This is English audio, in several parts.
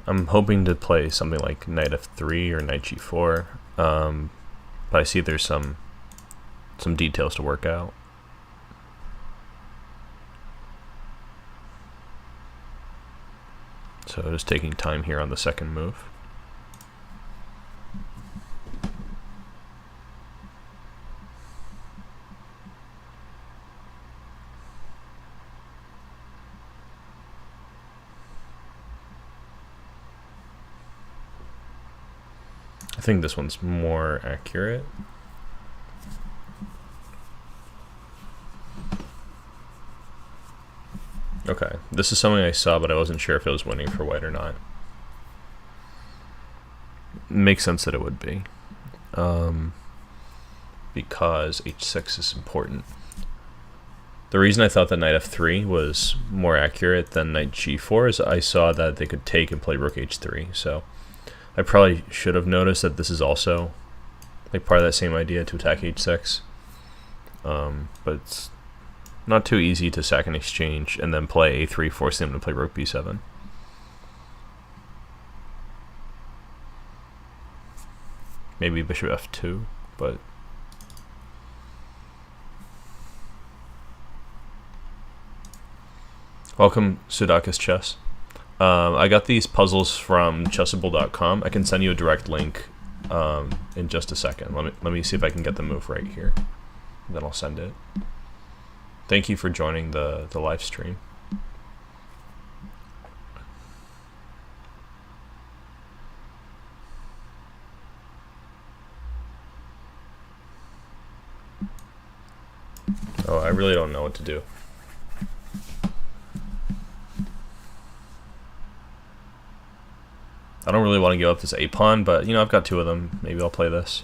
I'm hoping to play something like knight f3 or knight g4, but I see there's some details to work out. So just taking time here on the second move. I think this one's more accurate. Okay, this is something I saw, but I wasn't sure if it was winning for white or not. Makes sense that it would be, because h6 is important. The reason I thought that knight f3 was more accurate than knight g4 is I saw that they could take and play rook h3, so I probably should have noticed that this is also like part of that same idea to attack h6, but it's not too easy to sack an exchange and then play a3, forcing them to play rook b7. Maybe bishop f2, but welcome, Sudakus Chess. I got these puzzles from chessable.com. I can send you a direct link in just a second. Let me see if I can get the move right here. Then I'll send it. Thank you for joining the live stream. Oh, I really don't know what to do. I don't really want to give up this a pawn, but you know, I've got two of them. Maybe I'll play this.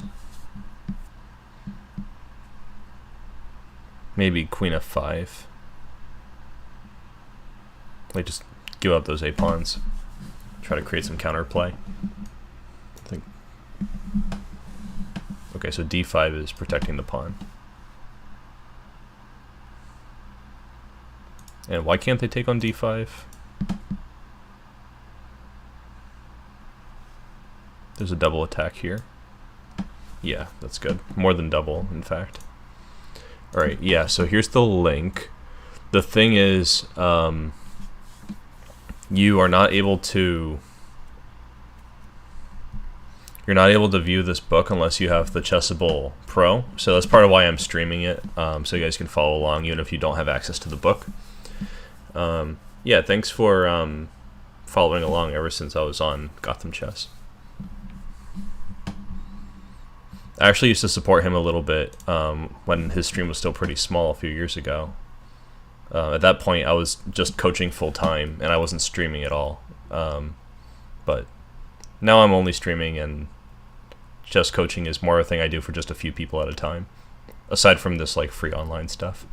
Maybe queen f5. Like, just give up those a pawns. Try to create some counterplay. I think. Okay, so d5 is protecting the pawn. And why can't they take on d5? There's a double attack here. Yeah, that's good. More than double, in fact. Alright, yeah, so here's the link. The thing is, you are not able to... You're not able to view this book unless you have the Chessable Pro. So that's part of why I'm streaming it, so you guys can follow along even if you don't have access to the book. Yeah, thanks for following along ever since I was on Gotham Chess. I actually used to support him a little bit when his stream was still pretty small a few years ago. At that point, I was just coaching full-time, and I wasn't streaming at all. But now I'm only streaming, and chess coaching is more a thing I do for just a few people at a time, aside from this like free online stuff.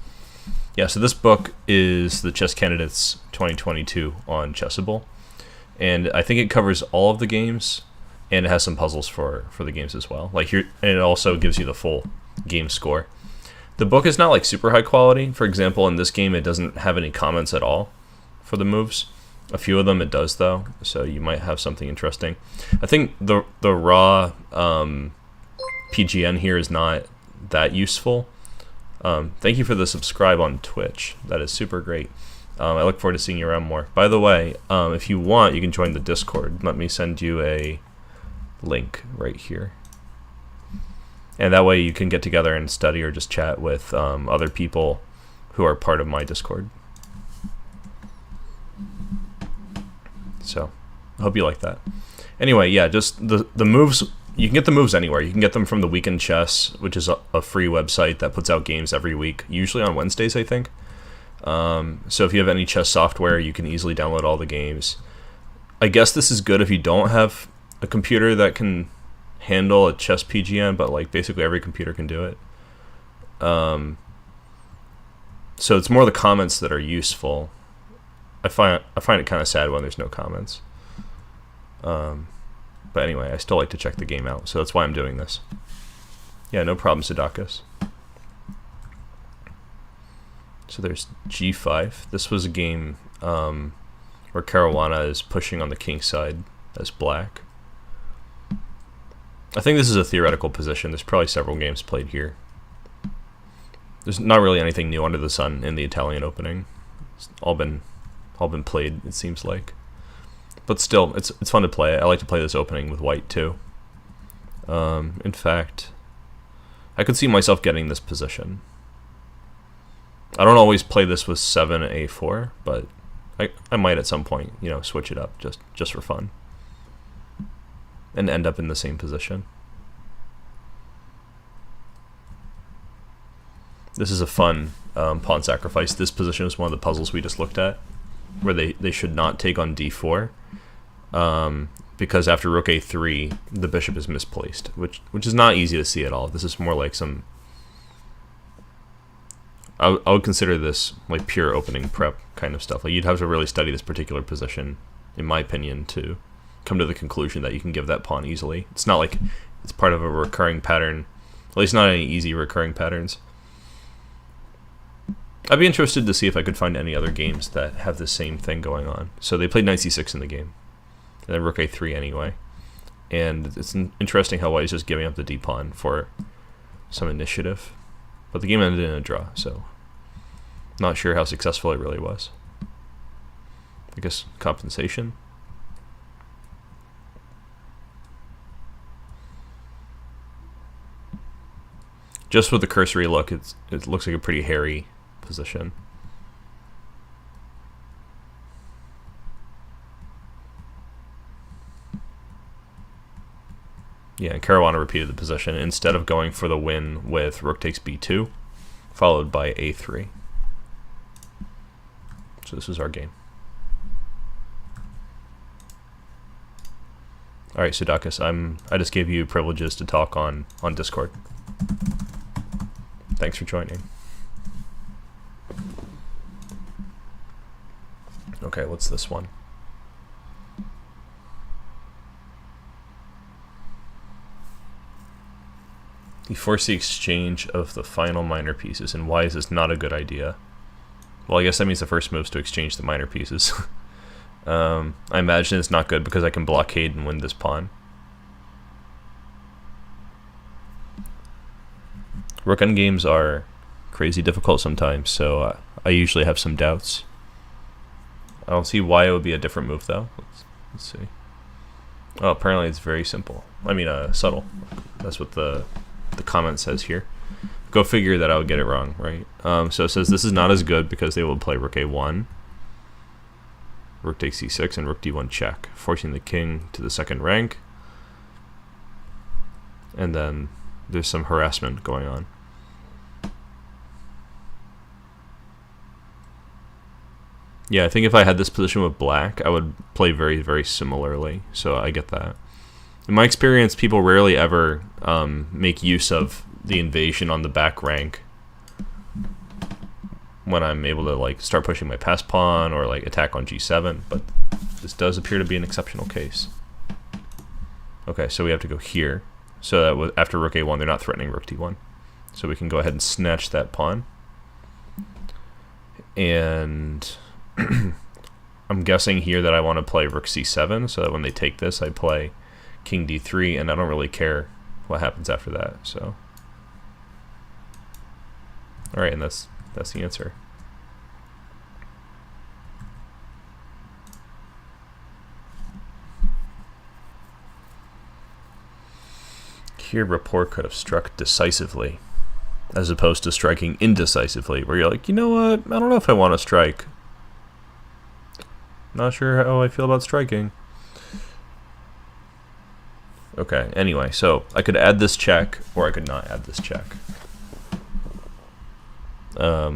Yeah, so this book is the Chess Candidates 2022 on Chessable, and I think it covers all of the games, and it has some puzzles for the games as well. Like here, and it also gives you the full game score. The book is not like super high quality. For example, in this game, it doesn't have any comments at all for the moves. A few of them it does though, so you might have something interesting. I think the raw PGN here is not that useful. Thank you for the subscribe on Twitch. That is super great. I look forward to seeing you around more. By the way, if you want, you can join the Discord. Let me send you a link right here. And that way you can get together and study or just chat with other people who are part of my Discord. So, I hope you like that. Anyway, yeah, just the moves, you can get the moves anywhere. You can get them from the Weekend Chess, which is a free website that puts out games every week, usually on Wednesdays, I think. So if you have any chess software, you can easily download all the games. I guess this is good if you don't have a computer that can handle a chess PGN, but like basically every computer can do it. So it's more the comments that are useful. I find it kind of sad when there's no comments. But anyway, I still like to check the game out, so that's why I'm doing this. Yeah, no problem, Sudakus. So there's g5. This was a game where Caruana is pushing on the king side as black. I think this is a theoretical position. There's probably several games played here. There's not really anything new under the sun in the Italian opening. It's all been played, it seems like. But still, it's fun to play. I like to play this opening with white too. In fact, I could see myself getting this position. I don't always play this with 7 a4, but I might at some point, you know, switch it up just for fun and end up in the same position. This is a fun pawn sacrifice. This position is one of the puzzles we just looked at, where they should not take on d4, because after rook a3, the bishop is misplaced, which is not easy to see at all. This is more like some... I would consider this like pure opening prep kind of stuff. Like, you'd have to really study this particular position, in my opinion, to come to the conclusion that you can give that pawn easily. It's not like it's part of a recurring pattern, at least not any easy recurring patterns. I'd be interested to see if I could find any other games that have the same thing going on. So they played knight c6 in the game, and then rook a3 anyway. And it's interesting how white is just giving up the d-pawn for some initiative. But the game ended in a draw, so not sure how successful it really was. I guess compensation. Just with the cursory look, it looks like a pretty hairy position. Yeah, and Caruana repeated the position instead of going for the win with rook takes b2, followed by a3. So this is our game. All right, Sudakis, I just gave you privileges to talk on Discord. Thanks for joining. Okay, what's this one? You force the exchange of the final minor pieces, and why is this not a good idea? Well, I guess that means the first move is to exchange the minor pieces. I imagine it's not good because I can blockade and win this pawn. Rook endgames are crazy difficult sometimes, so I usually have some doubts. I don't see why it would be a different move, though. Let's see. Oh, apparently it's very simple. I mean, subtle. That's what the comment says here. Go figure that I would get it wrong, right? So it says this is not as good because they will play rook a1, rook takes c6, and rook d1 check, forcing the king to the second rank. And then there's some harassment going on. Yeah, I think if I had this position with black, I would play very, very similarly. So I get that. In my experience, people rarely ever make use of the invasion on the back rank when I'm able to like start pushing my pass pawn or like attack on g7, but this does appear to be an exceptional case. Okay, so we have to go here. So that after rook a1, they're not threatening rook d1. So we can go ahead and snatch that pawn. And I'm guessing here that I want to play rook c7, so that when they take this, I play king d3, and I don't really care what happens after that. So, all right, and that's the answer. Here, rapport could have struck decisively, as opposed to striking indecisively, where you're like, you know what, I don't know if I want to strike. Not sure how I feel about striking. Okay, anyway, so I could add this check, or I could not add this check. I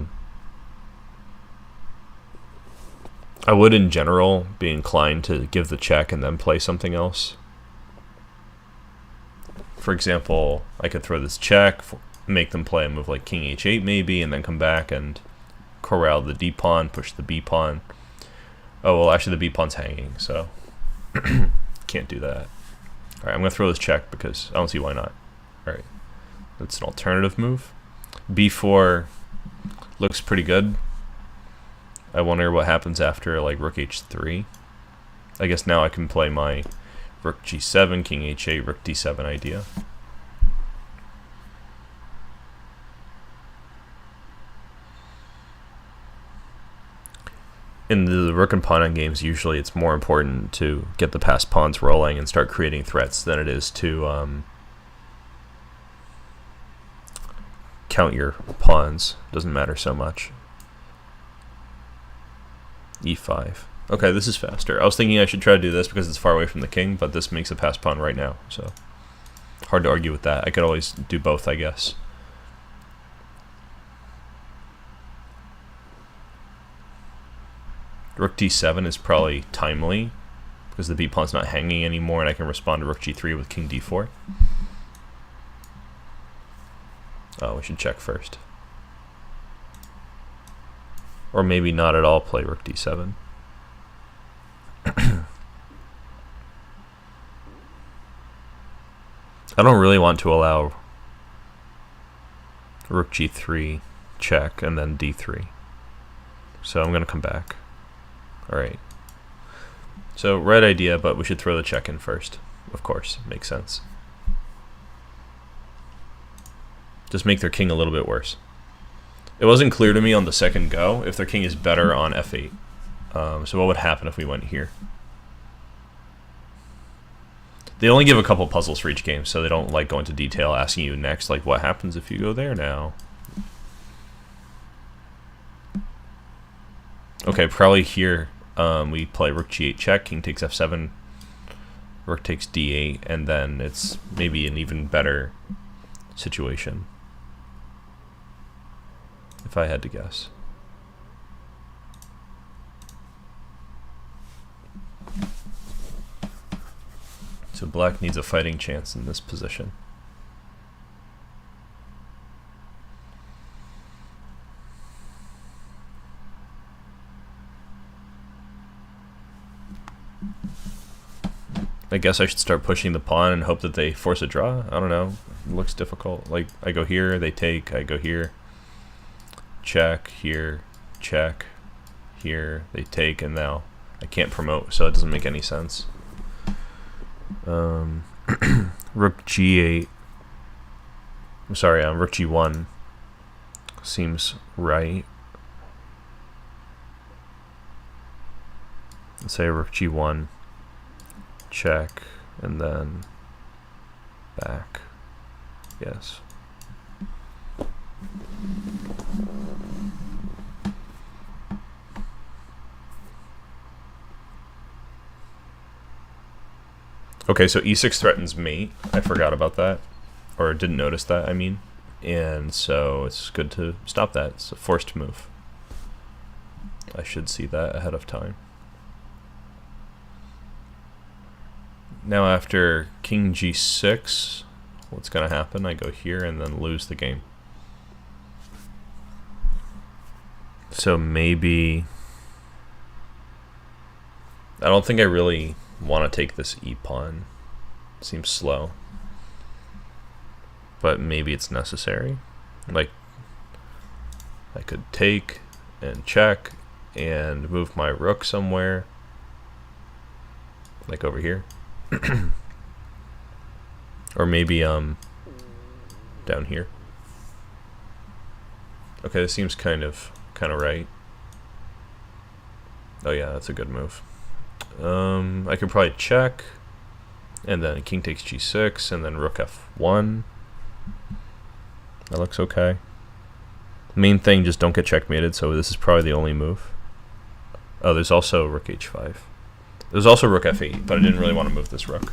would, in general, be inclined to give the check and then play something else. For example, I could throw this check, make them play a move like king h8 maybe, and then come back and corral the d-pawn, push the b-pawn. Oh, well, actually the b-pawn's hanging, so can't do that. Alright, I'm going to throw this check because I don't see why not. Alright, that's an alternative move. b4 looks pretty good. I wonder what happens after like rook h3. I guess now I can play my Rook g7, king h8, rook d7 idea. In the rook and pawn games, usually it's more important to get the passed pawns rolling and start creating threats than it is to count your pawns. Doesn't matter so much. e5. Okay, this is faster. I was thinking I should try to do this because it's far away from the king, but this makes a passed pawn right now, so hard to argue with that. I could always do both, I guess. Rook d7 is probably timely because the b pawn's not hanging anymore, and I can respond to rook g3 with king d4. Oh, we should check first. Or maybe not at all play rook d7. I don't really want to allow rook g3 check and then d3. So I'm going to come back. Alright. So, right idea, but we should throw the check in first. Of course, makes sense. Just make their king a little bit worse. It wasn't clear to me on the second go if their king is better on f8. So what would happen if we went here? They only give a couple puzzles for each game, so they don't like go into detail asking you next, like what happens if you go there now? Okay, probably here we play rook g8 check, king takes f7, rook takes d8, and then it's maybe an even better situation, if I had to guess. So black needs a fighting chance in this position. I guess I should start pushing the pawn and hope that they force a draw. I don't know. It looks difficult. Like, I go here, they take, I go here. Check, here, check, here, they take, and now I can't promote, so it doesn't make any sense. Rook g8. I'm sorry, rook g1 seems right. Let's say rook g1, check, and then back. Yes. Okay, so e6 threatens mate. I forgot about that, or didn't notice that, I mean. And so it's good to stop that. It's a forced move. I should see that ahead of time. Now after king g6, what's going to happen? I go here and then lose the game. So maybe... I don't think I really want to take this e-pawn. Seems slow. But maybe it's necessary. Like, I could take and check and move my rook somewhere. Like over here. Or maybe down here. Okay, this seems kind of right. Oh yeah, that's a good move. I could probably check, and then king takes g6, and then rook f1. That looks okay. Main thing, just don't get checkmated, so this is probably the only move. Oh, there's also rook h5. There's also rook f8, but I didn't really want to move this rook.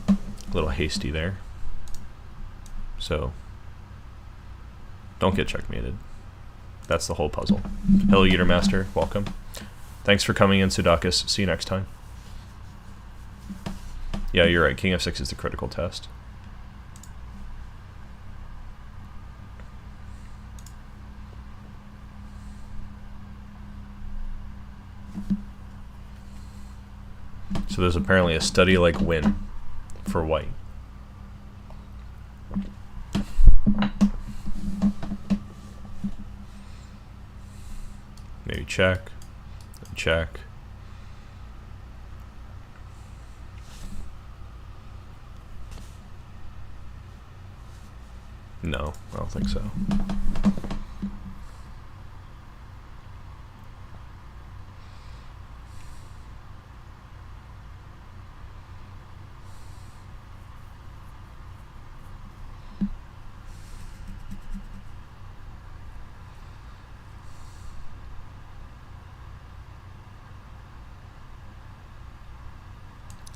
A little hasty there. So, don't get checkmated. That's the whole puzzle. Hello, Eater Master. Welcome. Thanks for coming in, Sudakis. See you next time. Yeah, you're right. King f6 is the critical test. So there's apparently a study-like win for white. Maybe check. Check. No, I don't think so.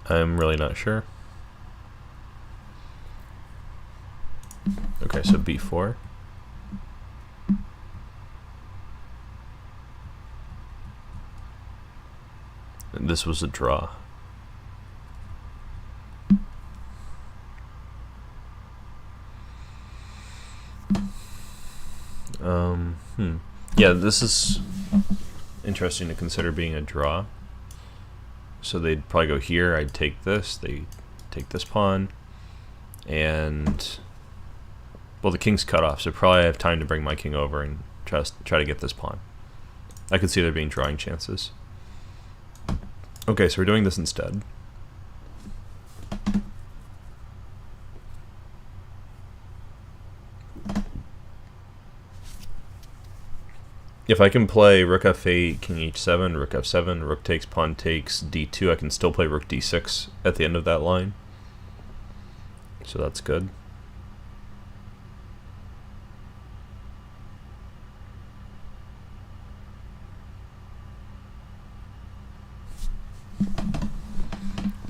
I'm really not sure. Okay, so b4. And this was a draw. Yeah, this is interesting to consider being a draw. So they'd probably go here, I'd take this, they take this pawn, and well, the king's cut off, so probably I have time to bring my king over and try to get this pawn. I could see there being drawing chances. Okay, so we're doing this instead. If I can play rook f8, king h7, rook f7, rook takes, pawn takes, d2, I can still play rook d6 at the end of that line. So that's good.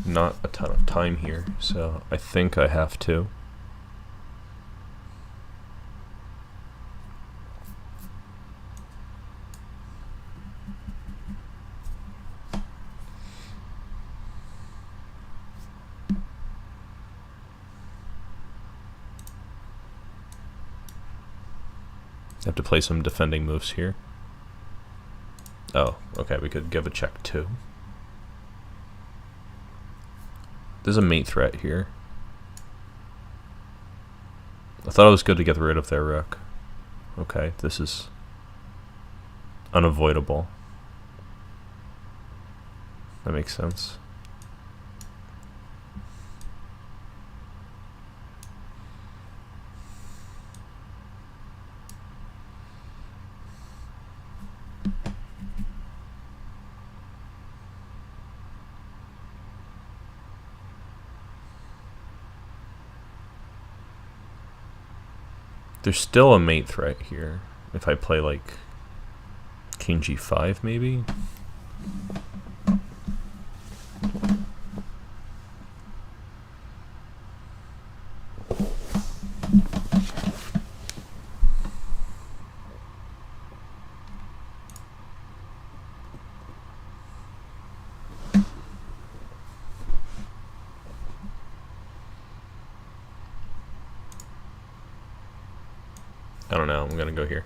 Not a ton of time here, so I think I have to. I have to play some defending moves here. Oh, okay, we could give a check too. There's a mate threat here. I thought it was good to get rid of their rook. Okay, this is unavoidable. That makes sense. There's still a mate threat here. If I play like king g5 maybe? I don't know, I'm gonna go here.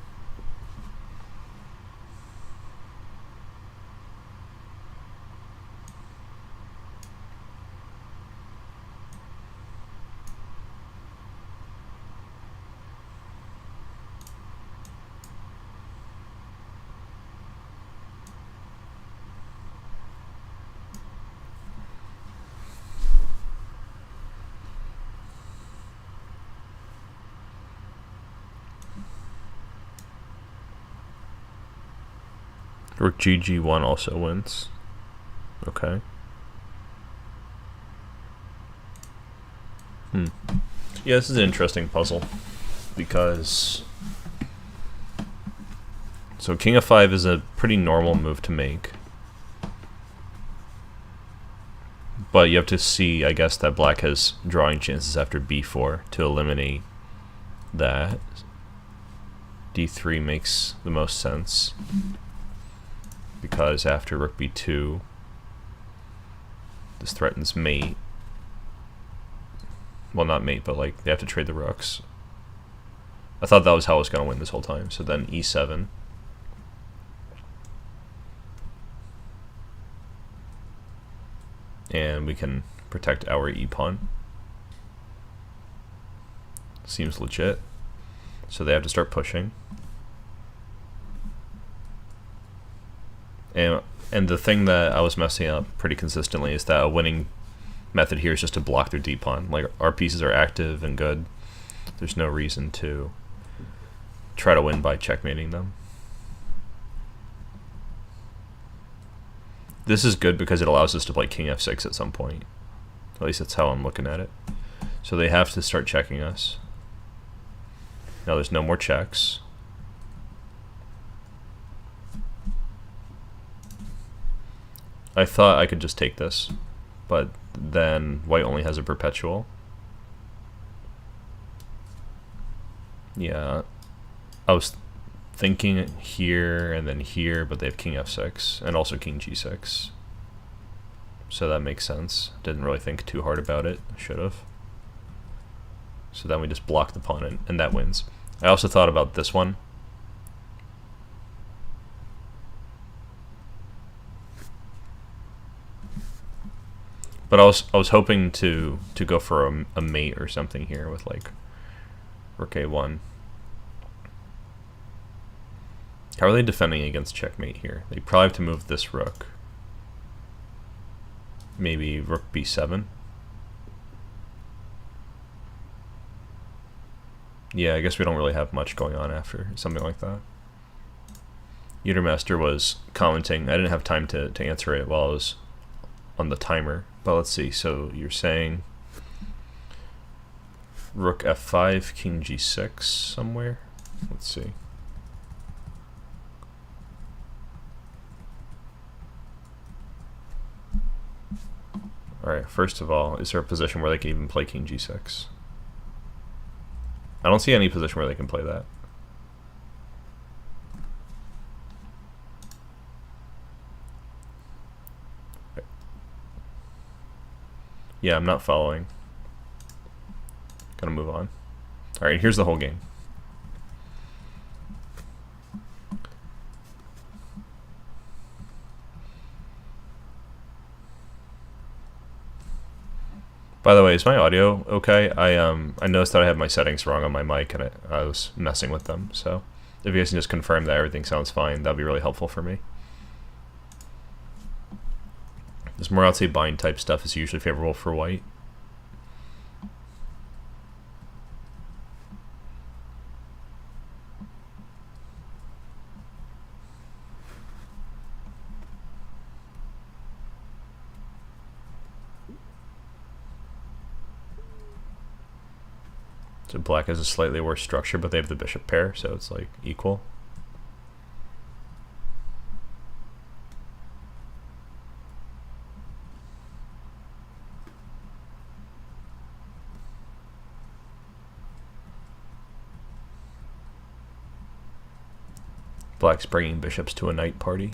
Rook GG1 also wins. Okay. Yeah, this is an interesting puzzle because so king f5 is a pretty normal move to make, but you have to see, I guess, that black has drawing chances after b4 to eliminate that. d3 makes the most sense because after rook b2 this threatens mate. Well, not mate, but like they have to trade the rooks. I thought that was how I was going to win this whole time. So then e7. And we can protect our e-pawn. Seems legit. So they have to start pushing. And the thing that I was messing up pretty consistently is that a winning method here is just to block their d-pawn. Like, our pieces are active and good, there's no reason to try to win by checkmating them. This is good because it allows us to play king f6 at some point. At least that's how I'm looking at it. So they have to start checking us. Now there's no more checks. I thought I could just take this, but then white only has a perpetual. Yeah, I was thinking here and then here, but they have king f6 and also king g6. So that makes sense. Didn't really think too hard about it. Should have. So then we just block the pawn and that wins. I also thought about this one. But I was hoping to go for a mate or something here with like rook a1. How are they defending against checkmate here? They probably have to move this rook. Maybe rook b7. Yeah, I guess we don't really have much going on after something like that. Utermaster was commenting. I didn't have time to answer it while I was on the timer. But let's see. So you're saying rook f5, king g6 somewhere? Let's see. Alright, first of all, is there a position where they can even play king g6? I don't see any position where they can play that. Yeah, I'm not following. Gotta move on. Alright, here's the whole game. By the way, is my audio okay? I noticed that I have my settings wrong on my mic and I was messing with them. So if you guys can just confirm that everything sounds fine, that'd be really helpful for me. This Morality bind type stuff is usually favorable for white. So black has a slightly worse structure, but they have the bishop pair, so it's like equal. Black's bringing bishops to a knight party.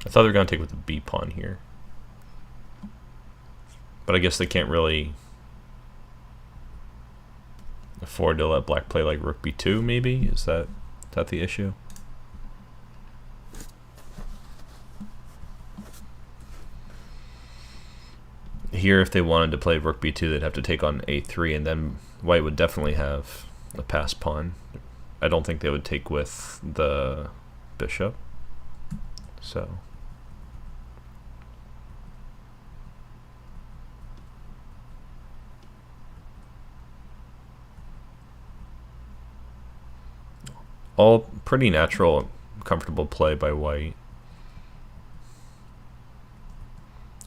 I thought they were going to take with the b pawn here. But I guess they can't really afford to let black play like rook b2 maybe? Is that the issue? Here, if they wanted to play rook b2, they'd have to take on a3, and then white would definitely have a pass pawn. I don't think they would take with the bishop. So all pretty natural, comfortable play by white.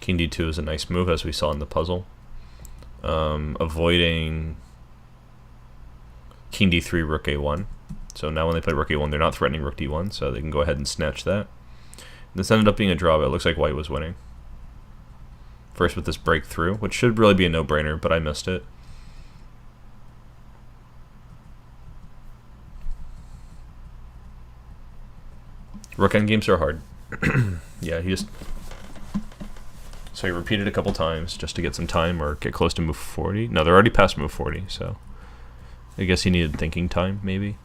King d2 is a nice move, as we saw in the puzzle. Avoiding king d3, rook a1. So now when they play rook a1, they're not threatening rook d1, so they can go ahead and snatch that. This ended up being a draw, but it looks like white was winning. First with this breakthrough, which should really be a no-brainer, but I missed it. Rook endgames are hard. Yeah, so he repeated a couple times just to get some time or get close to move 40. No, they're already past move 40, so I guess he needed thinking time, maybe.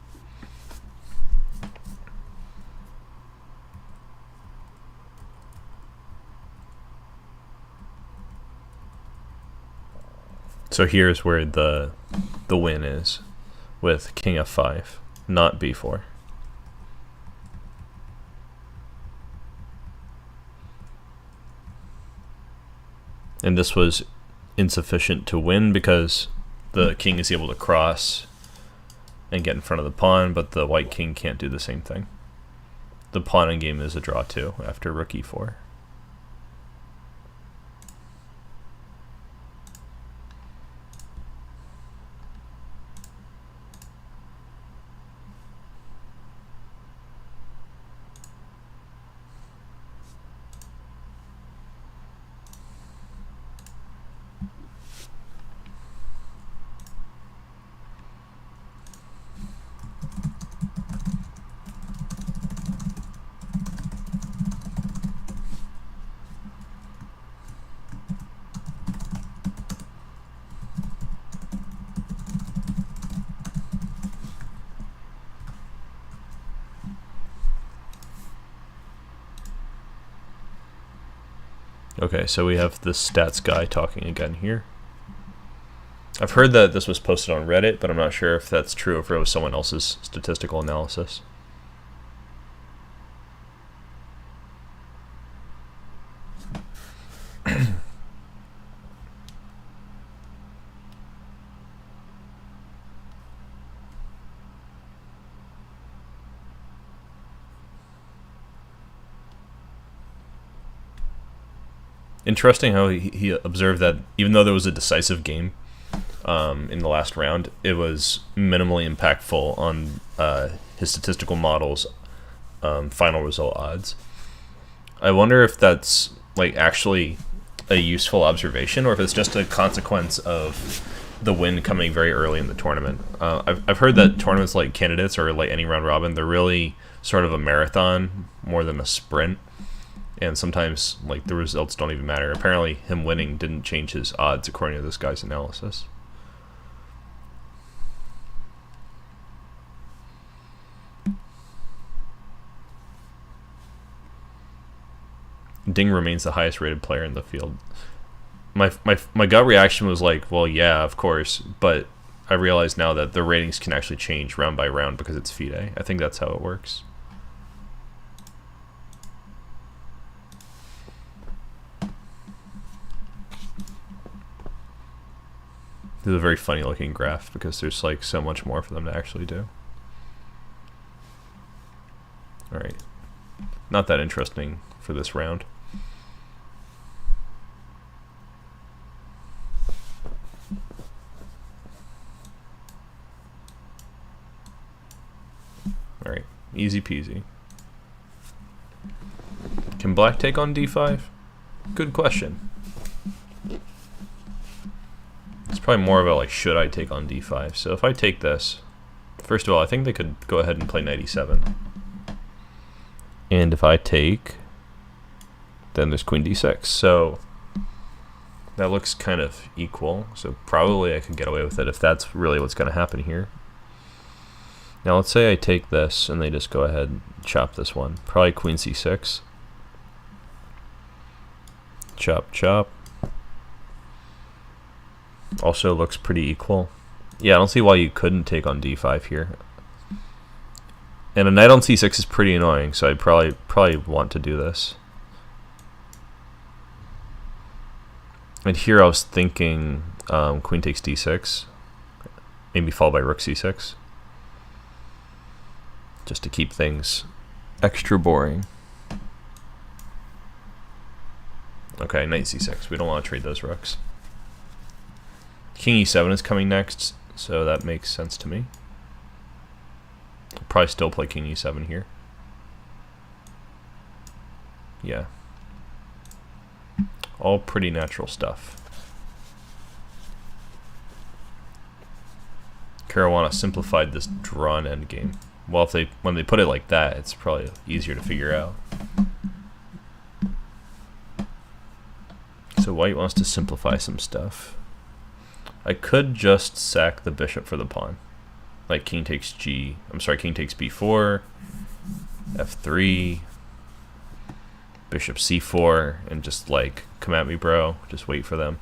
So here's where the win is, with king f5, not b4. And this was insufficient to win because the king is able to cross and get in front of the pawn, but the white king can't do the same thing. The pawn endgame is a draw too after rook e4. Okay, so we have the stats guy talking again here. I've heard that this was posted on Reddit, but I'm not sure if that's true or if it was someone else's statistical analysis. Interesting how he observed that even though there was a decisive game in the last round, it was minimally impactful on his statistical models' final result odds. I wonder if that's like actually a useful observation, or if it's just a consequence of the win coming very early in the tournament. I've heard that tournaments like Candidates or like any round robin, they're really sort of a marathon more than a sprint. And sometimes, like, the results don't even matter. Apparently, him winning didn't change his odds, according to this guy's analysis. Ding remains the highest rated player in the field. My gut reaction was like, well, yeah, of course. But I realize now that the ratings can actually change round by round because it's FIDE. I think that's how it works. This is a very funny looking graph because there's like so much more for them to actually do. Alright. Not that interesting for this round. Alright. Easy peasy. Can black take on d5? Good question. It's probably more of a like, should I take on d5? So if I take this, first of all, I think they could go ahead and play knight e7. And if I take, then there's queen d6. So that looks kind of equal. So probably I could get away with it if that's really what's going to happen here. Now let's say I take this and they just go ahead and chop this one. Probably queen c6. Chop, chop. Also looks pretty equal. Yeah, I don't see why you couldn't take on d5 here. And a knight on c6 is pretty annoying, so I'd probably want to do this. And here I was thinking queen takes d6, maybe followed by rook c6, just to keep things extra boring. Okay, knight c6. We don't want to trade those rooks. King e7 is coming next, so that makes sense to me. I'll probably still play king e7 here. Yeah. All pretty natural stuff. Caruana simplified this drawn endgame. Well, when they put it like that, it's probably easier to figure out. So white wants to simplify some stuff. I could just sack the bishop for the pawn. Like king takes king takes b4, f3, bishop c4, and just like, come at me, bro. Just wait for them.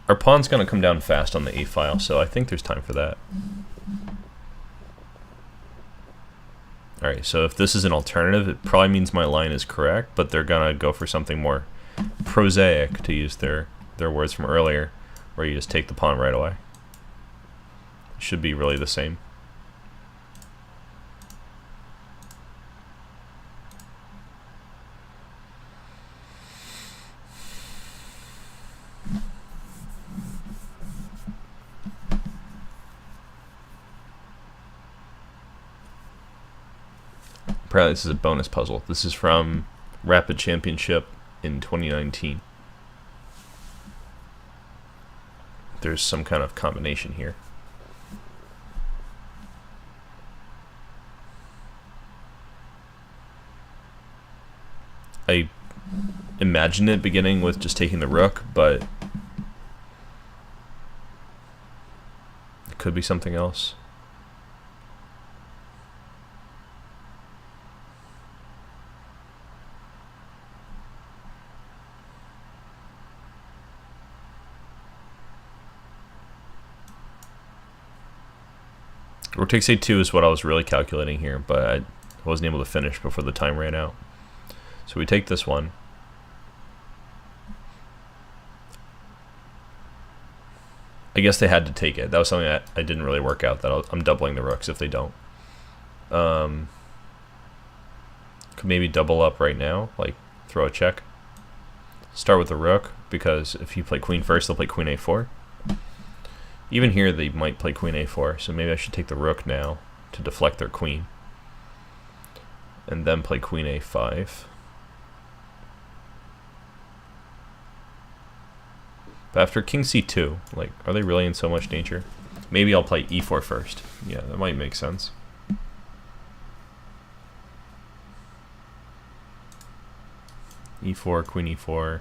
Our pawn's going to come down fast on the a-file, so I think there's time for that. Alright, so if this is an alternative, it probably means my line is correct, but they're going to go for something more prosaic, to use their words from earlier, where you just take the pawn right away. It should be really the same. Apparently this is a bonus puzzle. This is from Rapid Championship in 2019. There's some kind of combination here. I imagine it beginning with just taking the rook, but it could be something else. Rook takes a2 is what I was really calculating here, but I wasn't able to finish before the time ran out. So we take this one. I guess they had to take it. That was something that I didn't really work out, that I'm doubling the rooks if they don't. Could maybe double up right now, like throw a check. Start with the rook, because if you play queen first, they'll play queen a4. Even here, they might play queen a4, so maybe I should take the rook now to deflect their queen. And then play queen a5. But after king c2, like, are they really in so much danger? Maybe I'll play e4 first. Yeah, that might make sense. e4, queen e4.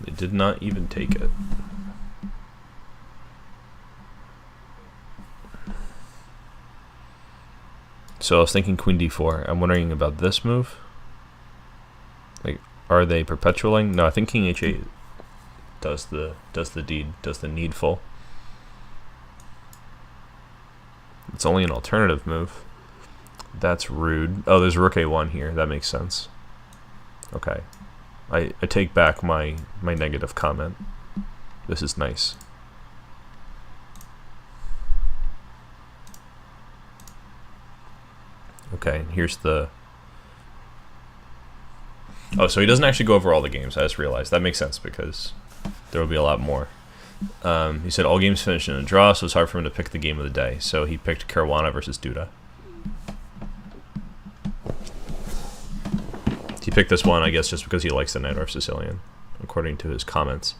They did not even take it. So I was thinking queen d4. I'm wondering about this move. Like, are they perpetualing? No, I think king h8 does the deed, does the needful. It's only an alternative move. That's rude. Oh, there's rook a1 here. That makes sense. Okay. I take back my negative comment. This is nice. Okay, here's the... Oh, so he doesn't actually go over all the games. I just realized. That makes sense because there will be a lot more. He said all games finished in a draw, so it's hard for him to pick the game of the day. So he picked Caruana versus Duda. He picked this one, I guess, just because he likes the Knight Sicilian, according to his comments.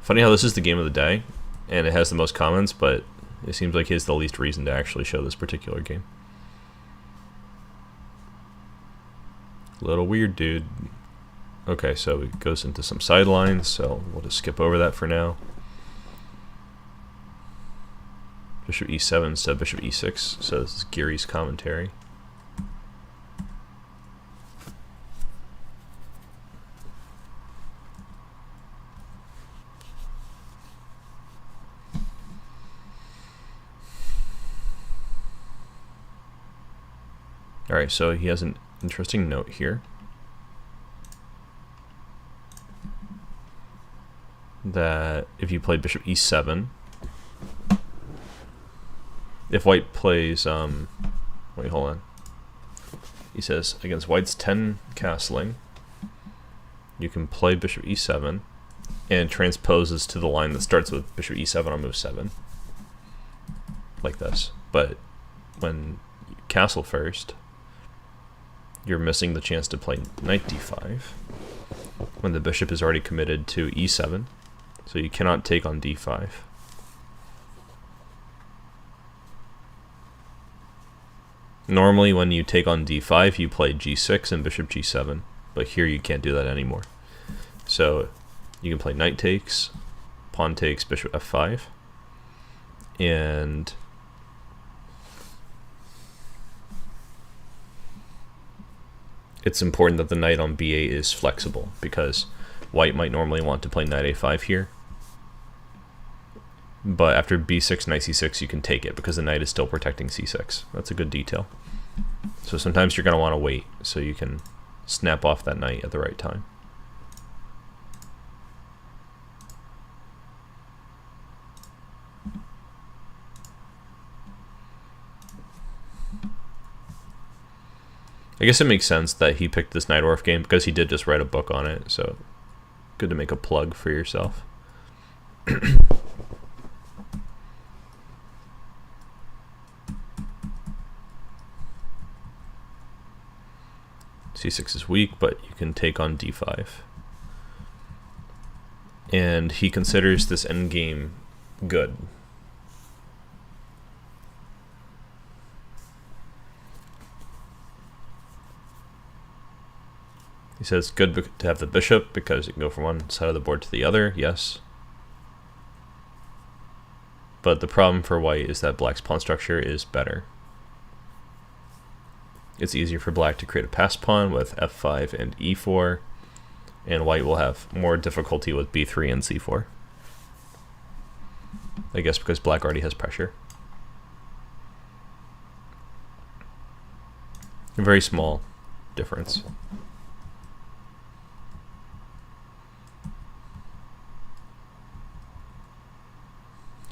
Funny how this is the game of the day, and it has the most comments, but it seems like he has the least reason to actually show this particular game. Little weird, dude. Okay, so it goes into some sidelines, so we'll just skip over that for now. Bishop e7 instead of bishop e6, says Gary's commentary. Alright, so he has an interesting note here. That if you play bishop e7, if white plays, wait, hold on. He says, against white's 10 castling, you can play bishop e7, and it transposes to the line that starts with bishop e7 on move 7. Like this. But when you castle first, you're missing the chance to play knight d5 when the bishop is already committed to e7, so you cannot take on d5. Normally when you take on d5, you play g6 and bishop g7, but here you can't do that anymore. So you can play knight takes, pawn takes, bishop f5, and it's important that the knight on b8 is flexible, because white might normally want to play knight a5 here, but after b6, knight c6, you can take it because the knight is still protecting c6. That's a good detail. So sometimes you're going to want to wait so you can snap off that knight at the right time. I guess it makes sense that he picked this Najdorf game because he did just write a book on it, so good to make a plug for yourself. c6 is weak, but you can take on d5. And he considers this endgame good. He says good to have the bishop because you can go from one side of the board to the other, yes. But the problem for white is that black's pawn structure is better. It's easier for black to create a pass pawn with f5 and e4, and white will have more difficulty with b3 and c4. I guess because black already has pressure. A very small difference.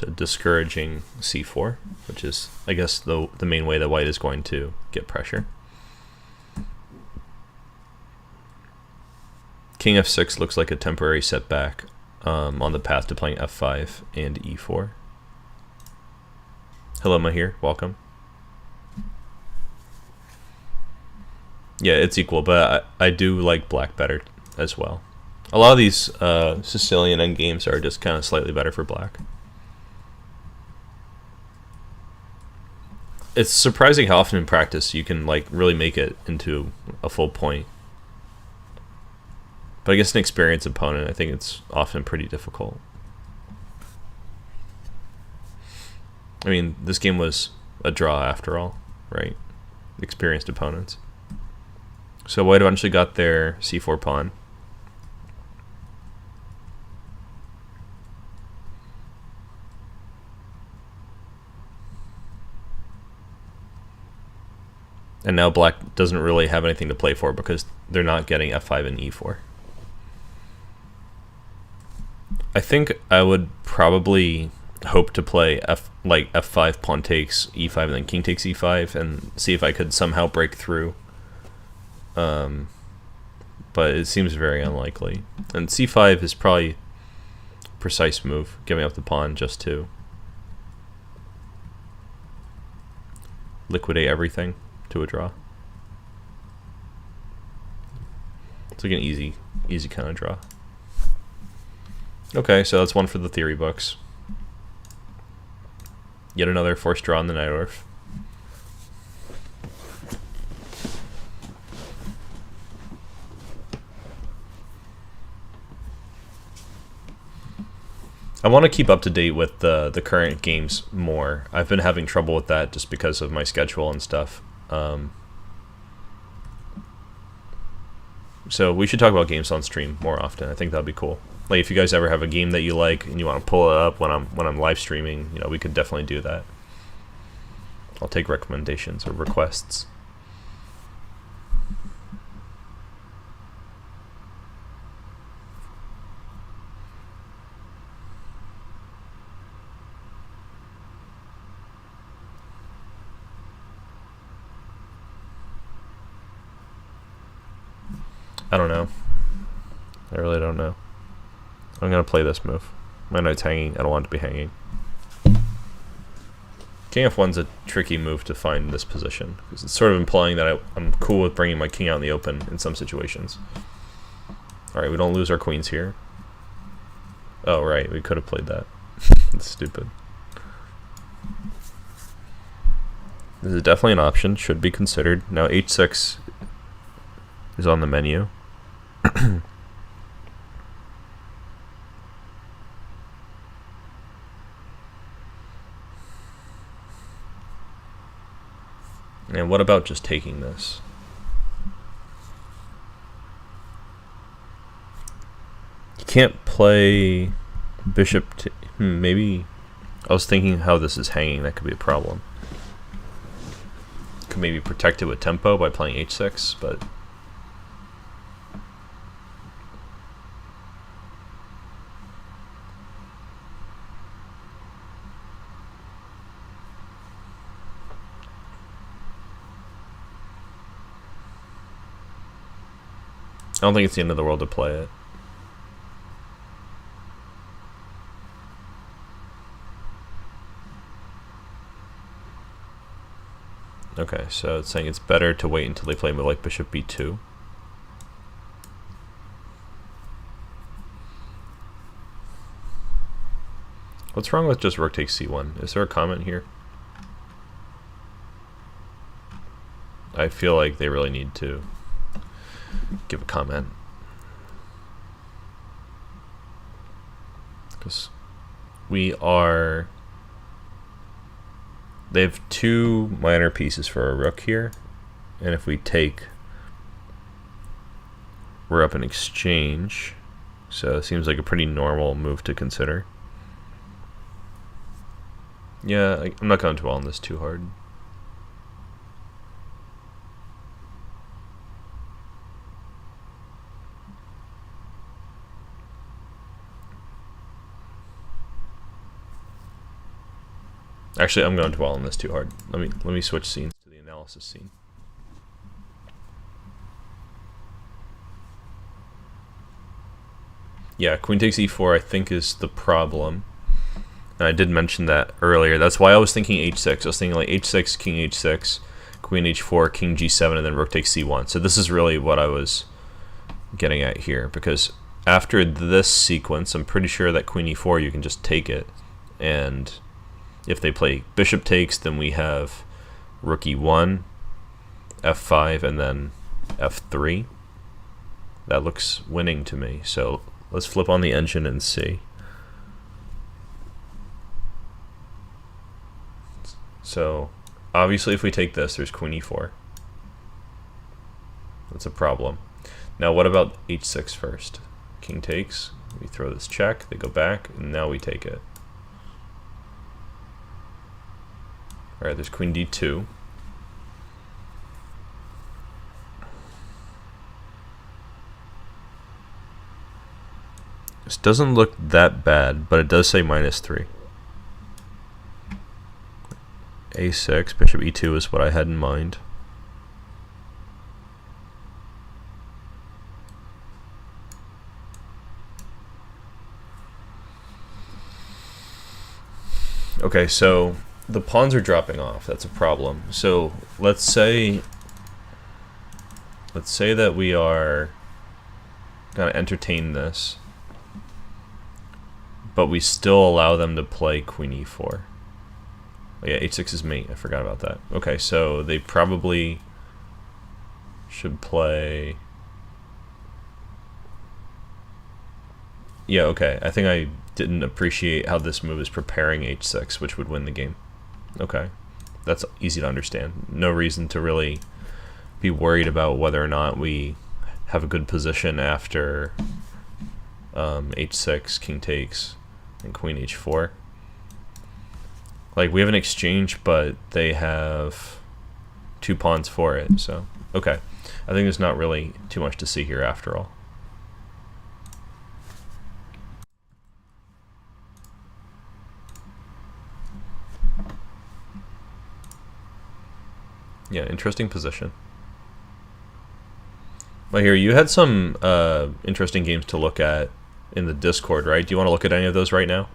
So discouraging c4, which is, I guess, the main way that white is going to get pressure. King f6 looks like a temporary setback on the path to playing f5 and e4. Hello, Mahir. Welcome. Yeah, it's equal, but I do like black better as well. A lot of these Sicilian endgames are just kind of slightly better for black. It's surprising how often in practice you can like really make it into a full point. But against an experienced opponent, I think it's often pretty difficult. I mean, this game was a draw after all, right? Experienced opponents. So white eventually got their c4 pawn. And now black doesn't really have anything to play for because they're not getting f5 and e4. I think I would probably hope to play f5 pawn takes e5 and then king takes e5 and see if I could somehow break through. But it seems very unlikely. And c5 is probably a precise move, giving up the pawn just to liquidate everything to a draw. It's like an easy kind of draw. Okay, so that's one for the theory books. Yet another forced draw in the Najdorf. I want to keep up to date with the current games more. I've been having trouble with that just because of my schedule and stuff. So we should talk about games on stream more often. I think that'd be cool. Like if you guys ever have a game that you like and you want to pull it up when I'm live streaming, you know, we could definitely do that. I'll take recommendations or requests. I don't know. I really don't know. I'm going to play this move. My knight's hanging. I don't want it to be hanging. King f1's a tricky move to find in this position, because it's sort of implying that I'm cool with bringing my king out in the open in some situations. Alright, we don't lose our queens here. Oh, right, we could have played that. That's stupid. This is definitely an option, should be considered. Now h6 is on the menu. And what about just taking this? You can't play bishop. Maybe I was thinking how this is hanging. That could be a problem. Could maybe protect it with tempo by playing h6, but I don't think it's the end of the world to play it. Okay, so it's saying it's better to wait until they play with like bishop b2. What's wrong with just rook takes c1? Is there a comment here? I feel like they really need to give a comment. Because they have two minor pieces for a rook here, and if we take, we're up in exchange, so it seems like a pretty normal move to consider. Yeah, I'm not going to dwell on this too hard. Actually, I'm going to dwell on this too hard. Let me switch scenes to the analysis scene. Yeah, queen takes e4 I think is the problem. And I did mention that earlier. That's why I was thinking h6. I was thinking like h6, king h6, queen h4, king g7, and then rook takes c1. So this is really what I was getting at here, because after this sequence, I'm pretty sure that queen e4 you can just take it, and if they play bishop takes, then we have rook e1, f5, and then f3. That looks winning to me. So let's flip on the engine and see. So obviously if we take this, there's queen e4. That's a problem. Now what about h6 first? King takes, we throw this check, they go back, and now we take it. Alright, there's queen d2. This doesn't look that bad, but it does say -3. a6, bishop e2 is what I had in mind. Okay, so the pawns are dropping off. That's a problem. So let's say that we are gonna entertain this, but we still allow them to play queen e4. Oh yeah, h6 is mate. I forgot about that. Okay, so they probably should play. Yeah, okay. I think I didn't appreciate how this move is preparing h6, which would win the game. Okay, that's easy to understand. No reason to really be worried about whether or not we have a good position after h6, king takes, and queen h4. Like, we have an exchange, but they have two pawns for it, so okay. I think there's not really too much to see here after all. Yeah, interesting position. Well, here, you had some interesting games to look at in the Discord, right? Do you want to look at any of those right now?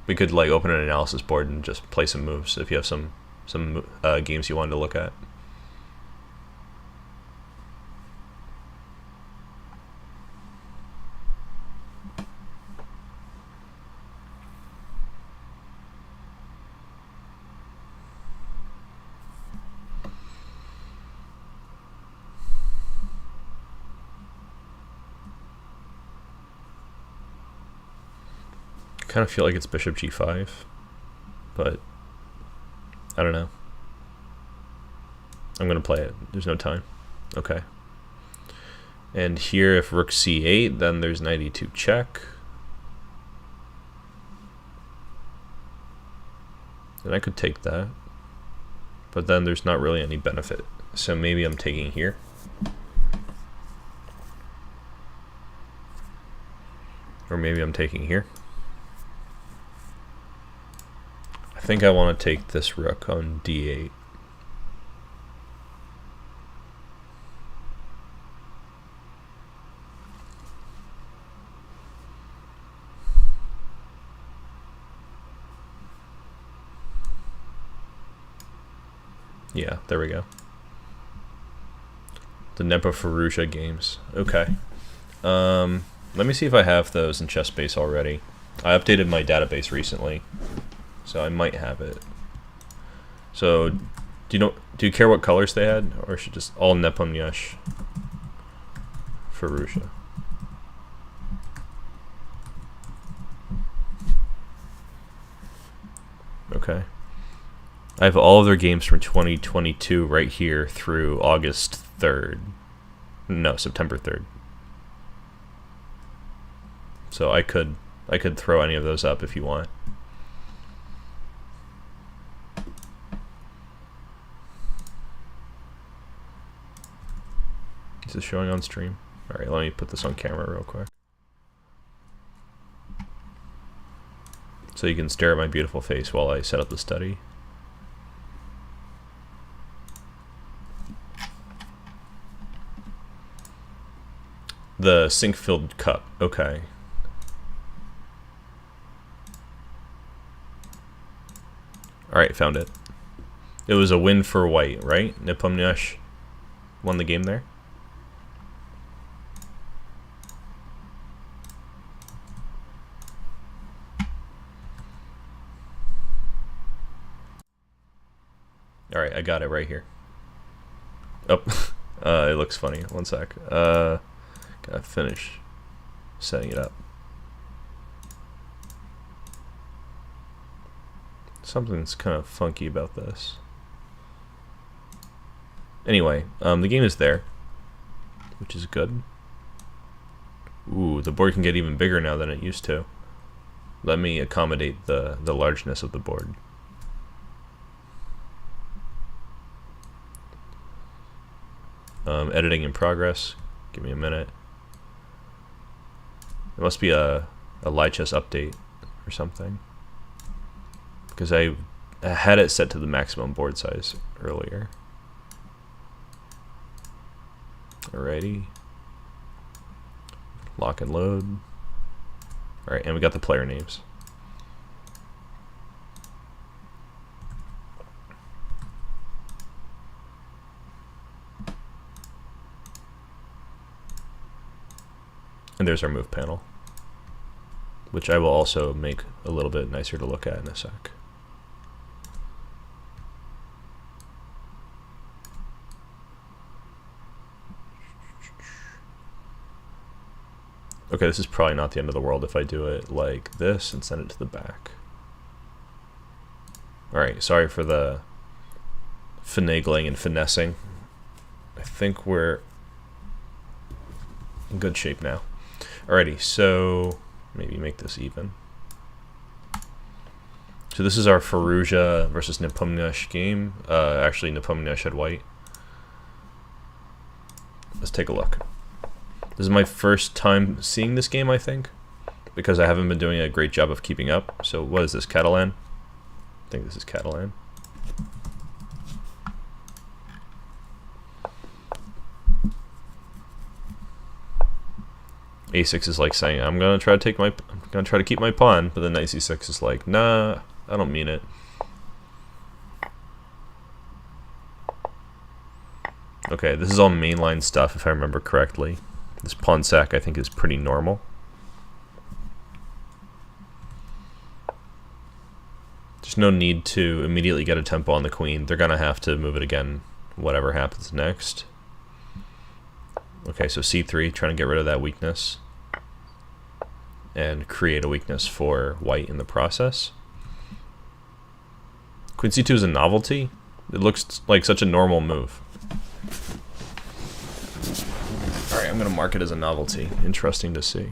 We could like open an analysis board and just play some moves if you have some games you wanted to look at. kind of feel like it's bishop g5, but I don't know. I'm gonna play it. There's no time. Okay. And here, if rook c8, then there's knight e2 check. And I could take that, but then there's not really any benefit. So maybe I'm taking here. Or maybe I'm taking here. I think I want to take this rook on d8. Yeah, there we go. The Firouzja games. Okay. Let me see if I have those in ChessBase already. I updated my database recently, so I might have it. So, do you care what colors they had, or should just all Nepomniachtchi Firouzja? Okay. I have all of their games from 2022 right here through August 3rd. No, September 3rd. So I could throw any of those up if you want. Is this showing on stream? Alright, let me put this on camera real quick. So you can stare at my beautiful face while I set up the study. The sink-filled cup. Okay. Alright, found it. It was a win for white, right? Nepomniachtchi won the game there. Alright, I got it right here. Oh, it looks funny. One sec. Gotta finish setting it up. Something's kind of funky about this. Anyway, the game is there, which is good. Ooh, the board can get even bigger now than it used to. Let me accommodate the largeness of the board. Editing in progress. Give me a minute. It must be a Lichess update or something, because I had it set to the maximum board size earlier. Alrighty. Lock and load. Alright, and we got the player names. And there's our move panel, which I will also make a little bit nicer to look at in a sec. Okay, this is probably not the end of the world if I do it like this and send it to the back. Alright, sorry for the finagling and finessing. I think we're in good shape now. Alrighty, so maybe make this even. So this is our Firouzja versus Nepomniachtchi game. Actually, Nepomniachtchi had white. Let's take a look. This is my first time seeing this game, I think, because I haven't been doing a great job of keeping up. So what is this, Catalan? I think this is Catalan. A6 is like saying, I'm gonna try to keep my pawn, but then knight c6 is like, nah, I don't mean it. Okay, this is all mainline stuff if I remember correctly. This pawn sack I think is pretty normal. There's no need to immediately get a tempo on the queen. They're gonna have to move it again, whatever happens next. Okay, so c3, trying to get rid of that weakness. and create a weakness for white in the process. Queen c2 is a novelty. It looks like such a normal move. Alright, I'm going to mark it as a novelty. Interesting to see.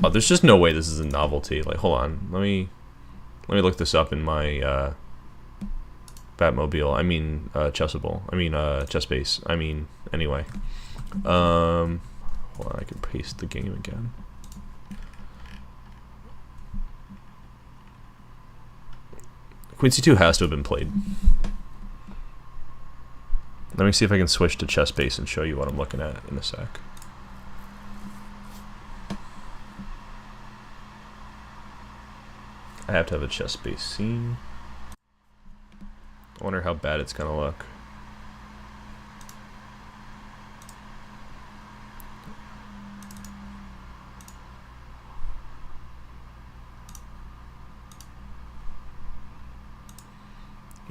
Oh, there's just no way this is a novelty. Like, hold on. Let me look this up in my Batmobile. I mean, chessable. I mean, chessbase. I mean, anyway. Hold on, I can paste the game again. Queen c2 has to have been played. Let me see if I can switch to chessbase and show you what I'm looking at in a sec. I have to have a chessbase scene. I wonder how bad it's gonna look.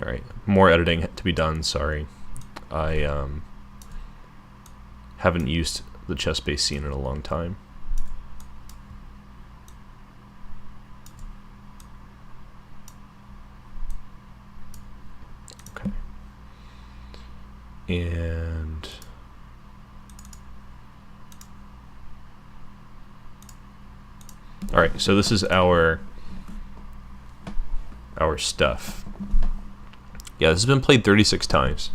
Alright, more editing to be done, sorry. I haven't used the chess-based scene in a long time. Okay. And alright, so this is our stuff. Yeah, this has been played 36 times.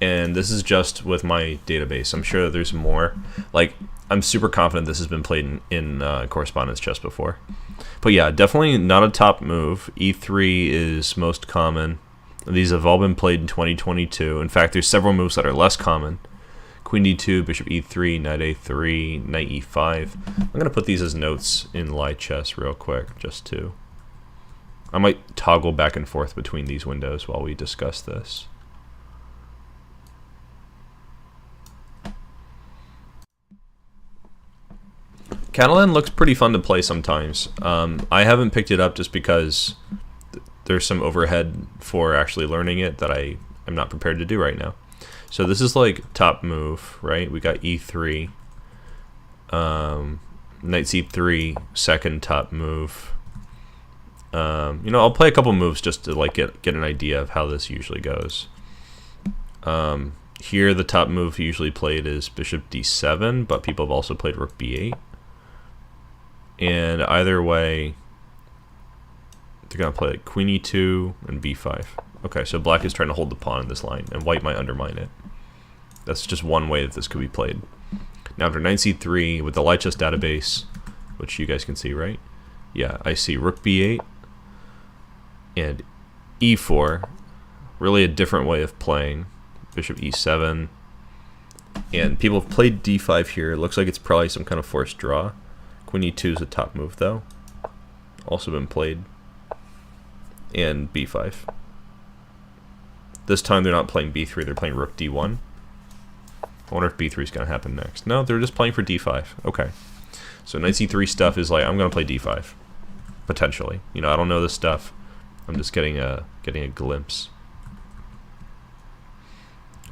And this is just with my database. I'm sure that there's more. Like, I'm super confident this has been played in correspondence chess before. But yeah, definitely not a top move. E3 is most common. These have all been played in 2022. In fact, there's several moves that are less common. Queen d2, bishop e3, knight a3, knight e5. I'm going to put these as notes in live chess real quick, just to... I might toggle back and forth between these windows while we discuss this. Catalan looks pretty fun to play sometimes. I haven't picked it up just because there's some overhead for actually learning it that I am not prepared to do right now. So this is like top move, right? We got e3, knight c3, second top move. You know, I'll play a couple moves just to like get an idea of how this usually goes. Here the top move usually played is bishop d7, but people have also played rook b8. And either way, they're going to play like queen e2 and b5. Okay, so black is trying to hold the pawn in this line, and white might undermine it. That's just one way that this could be played. Now after knight c3, with the light chess database, which you guys can see, right? Yeah, I see rook b8 and e4. Really a different way of playing. Bishop e7. And people have played d5 here. It looks like it's probably some kind of forced draw. Queen e2 is a top move, though. Also been played. And b5. This time they're not playing b3, they're playing rook d1. I wonder if b3 is going to happen next. No, they're just playing for d5. Okay. So knight c3 stuff is like, I'm going to play d5. Potentially. You know, I don't know this stuff. I'm just getting a glimpse.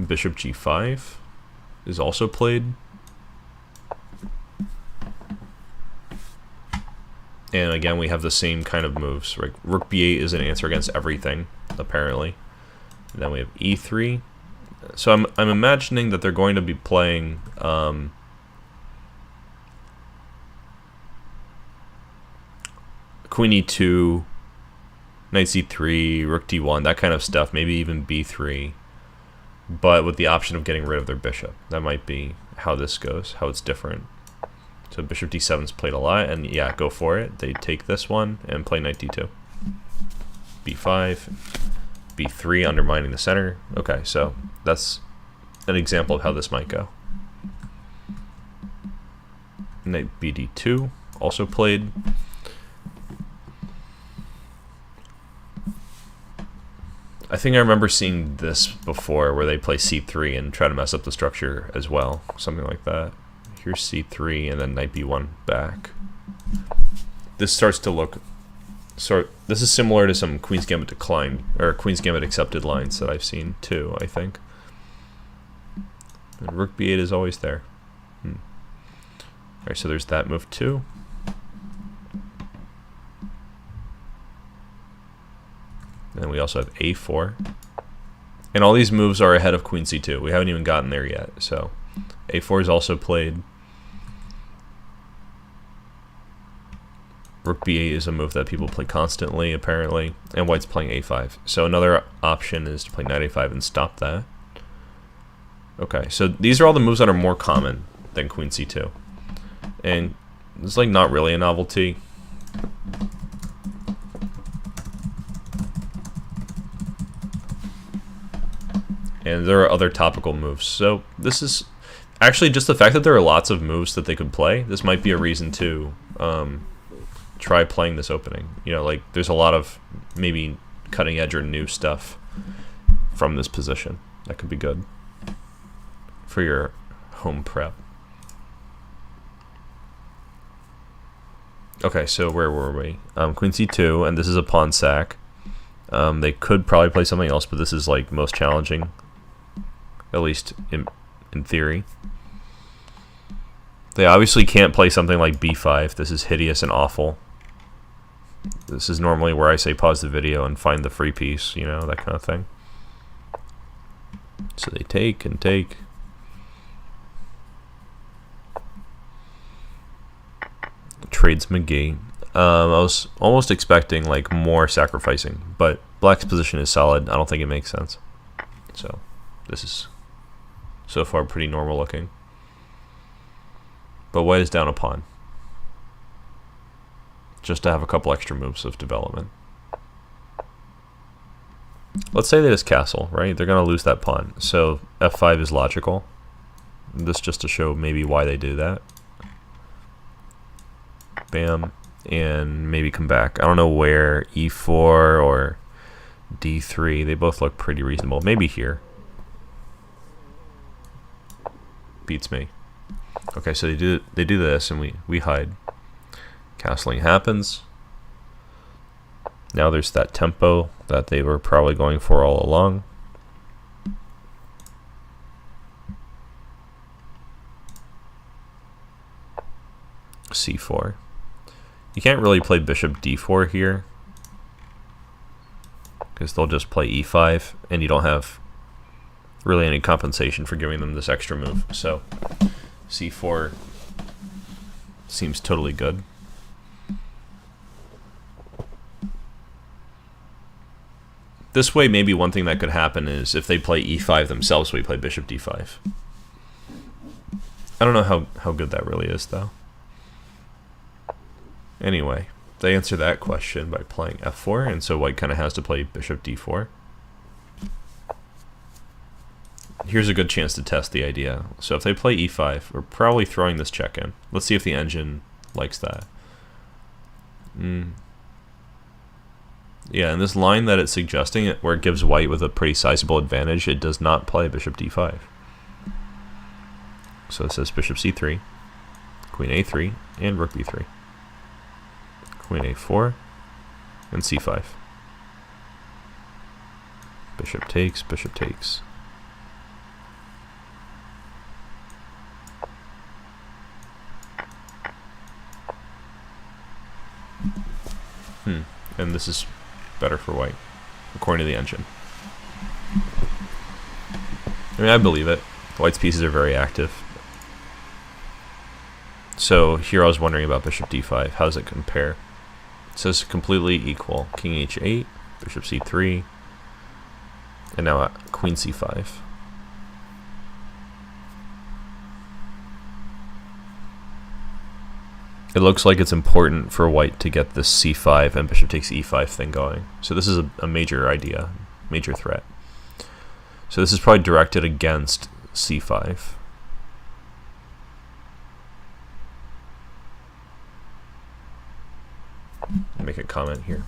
Bishop g5 is also played. And again, we have the same kind of moves. Right? Rook b8 is an answer against everything, apparently. And then we have e3. So I'm imagining that they're going to be playing queen e2, knight c3, rook d1, that kind of stuff. Maybe even b3. But with the option of getting rid of their bishop. That might be how this goes, how it's different. So bishop d7's played a lot, and yeah, go for it. They take this one and play knight d2. b5, b3, undermining the center. Okay, so that's an example of how this might go. Knight bd2, also played. I think I remember seeing this before, where they play c3 and try to mess up the structure as well. Something like that. Here's c3 and then knight b1 back. This starts to look... this is similar to some Queen's Gambit declined, or Queen's Gambit accepted lines that I've seen too, I think. And rook b8 is always there. Alright, so there's that move too. And then we also have a4. And all these moves are ahead of queen c2. We haven't even gotten there yet. So a4 is also played. Rook b8 is a move that people play constantly, apparently. And white's playing a5. So another option is to play knight a5 and stop that. Okay, so these are all the moves that are more common than queen c2. And it's like not really a novelty. And there are other topical moves. So this is actually just the fact that there are lots of moves that they could play. This might be a reason to try playing this opening. You know, like there's a lot of maybe cutting edge or new stuff from this position that could be good for your home prep. Okay, so where were we? Queen c2, and this is a pawn sack. They could probably play something else, but this is like most challenging, at least in theory. They obviously can't play something like b5. This is hideous and awful. This is normally where I say pause the video and find the free piece, you know, that kind of thing. So they take and take. Trades McGee. I was almost expecting like more sacrificing, but black's position is solid. I don't think it makes sense. So this is so far pretty normal looking. But white is down a pawn, just to have a couple extra moves of development. Let's say they just castle, right? They're going to lose that pawn. So f5 is logical. This just to show maybe why they do that. Bam. And maybe come back. I don't know where, e4 or d3. They both look pretty reasonable. Maybe here. Beats me. Okay, so they do this, and we hide. Castling happens. Now there's that tempo that they were probably going for all along. c4. You can't really play bishop d4 here, because they'll just play e5, and you don't have really any compensation for giving them this extra move. So c4 seems totally good. This way, maybe one thing that could happen is if they play e5 themselves, we play bishop d5. I don't know how good that really is, though. Anyway, they answer that question by playing f4, and so white kind of has to play bishop d4. Here's a good chance to test the idea. So if they play e5, we're probably throwing this check in. Let's see if the engine likes that. Yeah, and this line that it's suggesting, where it gives white with a pretty sizable advantage, it does not play bishop d5. So it says bishop c3, queen a3, and rook b3. Queen a4, and c5. Bishop takes, bishop takes. And this is better for white, according to the engine. I mean, I believe it. White's pieces are very active. So here I was wondering about bishop d5. How does it compare? It says completely equal. King h8, bishop c3, and now queen c5. It looks like it's important for white to get this c5 and bishop takes e5 thing going. So this is a major idea, major threat. So this is probably directed against c5. Make a comment here.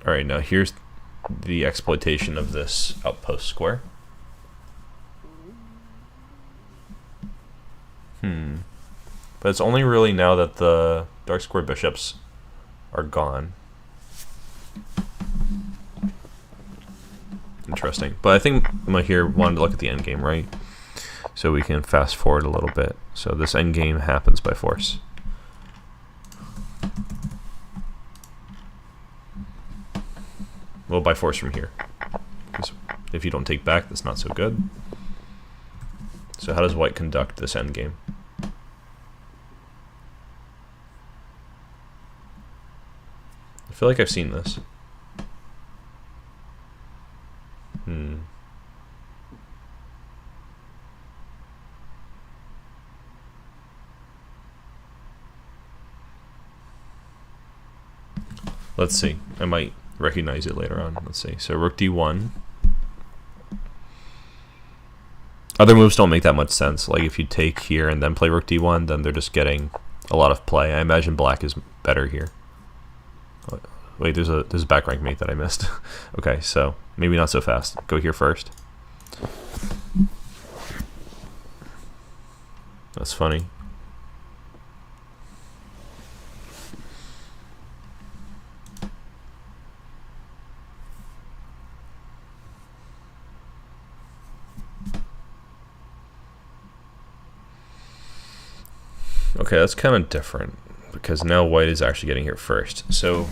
Alright, now here's the exploitation of this outpost square. But it's only really now that the dark square bishops are gone. Interesting. But I think Mahir wanted to look at the endgame, right? So we can fast forward a little bit. So this endgame happens by force. Well, by force from here. Because if you don't take back, that's not so good. So how does white conduct this endgame? I feel like I've seen this. Let's see. I might recognize it later on. Let's see. So rook d1. Other moves don't make that much sense. Like if you take here and then play rook d1, then they're just getting a lot of play. I imagine black is better here. Wait, there's a back rank mate that I missed. Okay, so maybe not so fast. Go here first. That's funny. Okay, that's kind of different because now white is actually getting here first. So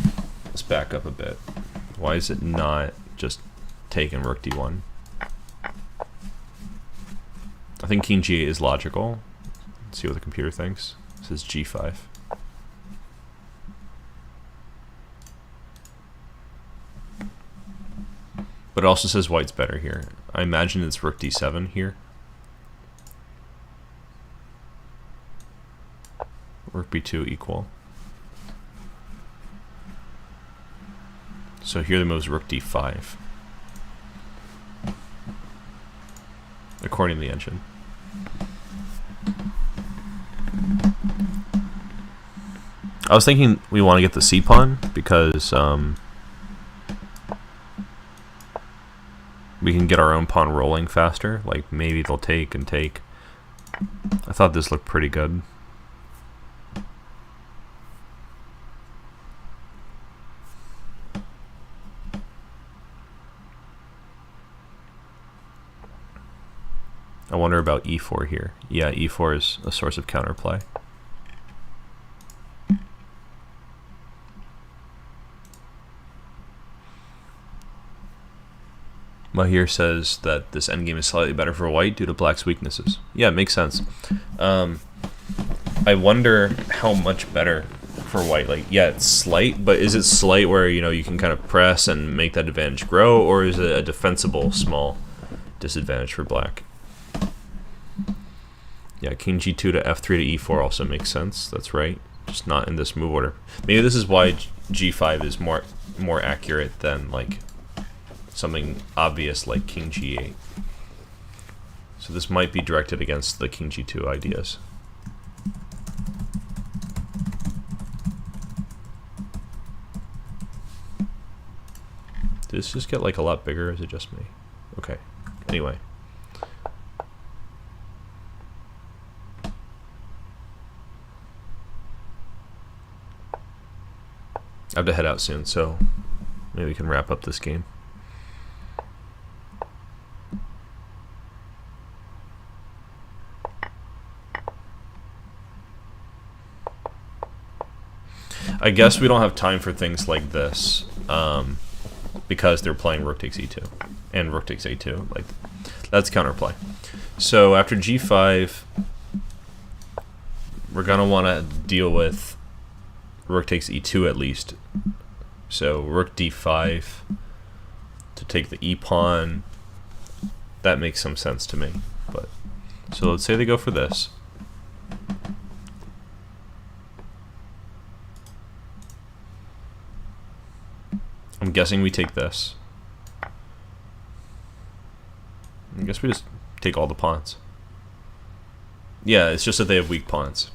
let's back up a bit. Why is it not just taking rook d1? I think king g8 is logical. Let's see what the computer thinks. It says g5. But it also says white's better here. I imagine it's rook d7 here. Rook b2 equal. So here the move is rook d5. According to the engine. I was thinking we want to get the c pawn because we can get our own pawn rolling faster. Like maybe they'll take and take. I thought this looked pretty good. I wonder about e4 here. Yeah, e4 is a source of counterplay. Mahir says that this endgame is slightly better for white due to black's weaknesses. Yeah, it makes sense. I wonder how much better for white. Like, yeah, it's slight, but is it slight where, you know, you can kind of press and make that advantage grow, or is it a defensible small disadvantage for black? Yeah, king g2 to f3 to e4 also makes sense. That's right. Just not in this move order. Maybe this is why g5 is more accurate than like something obvious like king g8. So this might be directed against the king g2 ideas. Did this just get like a lot bigger, or is it just me? Okay. Anyway. I have to head out soon, so maybe we can wrap up this game. I guess we don't have time for things like this because they're playing rook takes e2 and rook takes a2. Like, that's counterplay. So after g5, we're gonna want to deal with rook takes e2 at least. So rook d5 to take the e pawn. That makes some sense to me. But so let's say they go for this. I'm guessing we take this. I guess we just take all the pawns. Yeah, it's just that they have weak pawns.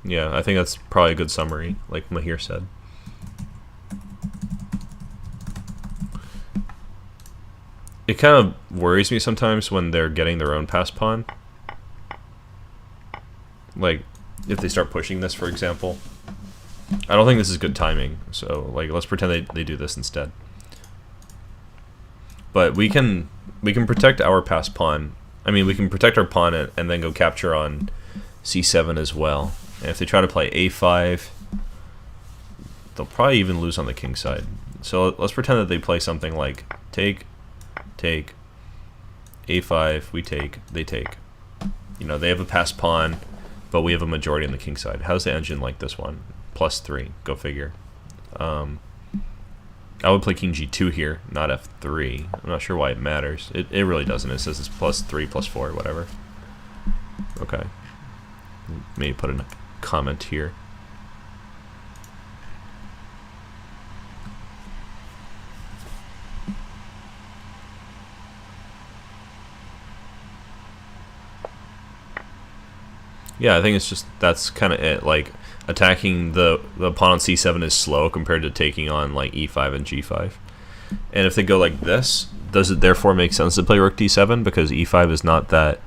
Yeah, I think that's probably a good summary, like Mahir said. it kind of worries me sometimes when they're getting their own passed pawn. Like, if they start pushing this, for example. I don't think this is good timing, so like let's pretend they do this instead. But we can protect our passed pawn. I mean, we can protect our pawn and then go capture on c7 as well. And if they try to play a5, they'll probably even lose on the king side. So let's pretend that they play something like take, take, a5, we take, they take. You know, they have a passed pawn, but we have a majority on the king side. How's the engine like this one? +3, go figure. I would play king g2 here, not f3. I'm not sure why it matters. It really doesn't. It says it's +3, +4, whatever. Okay. Maybe put in a comment here. Yeah, I think it's just, that's kind of it. Like, attacking the pawn on c7 is slow compared to taking on like e5 and g5. And if they go like this, does it therefore make sense to play rook d7 because e5 is not that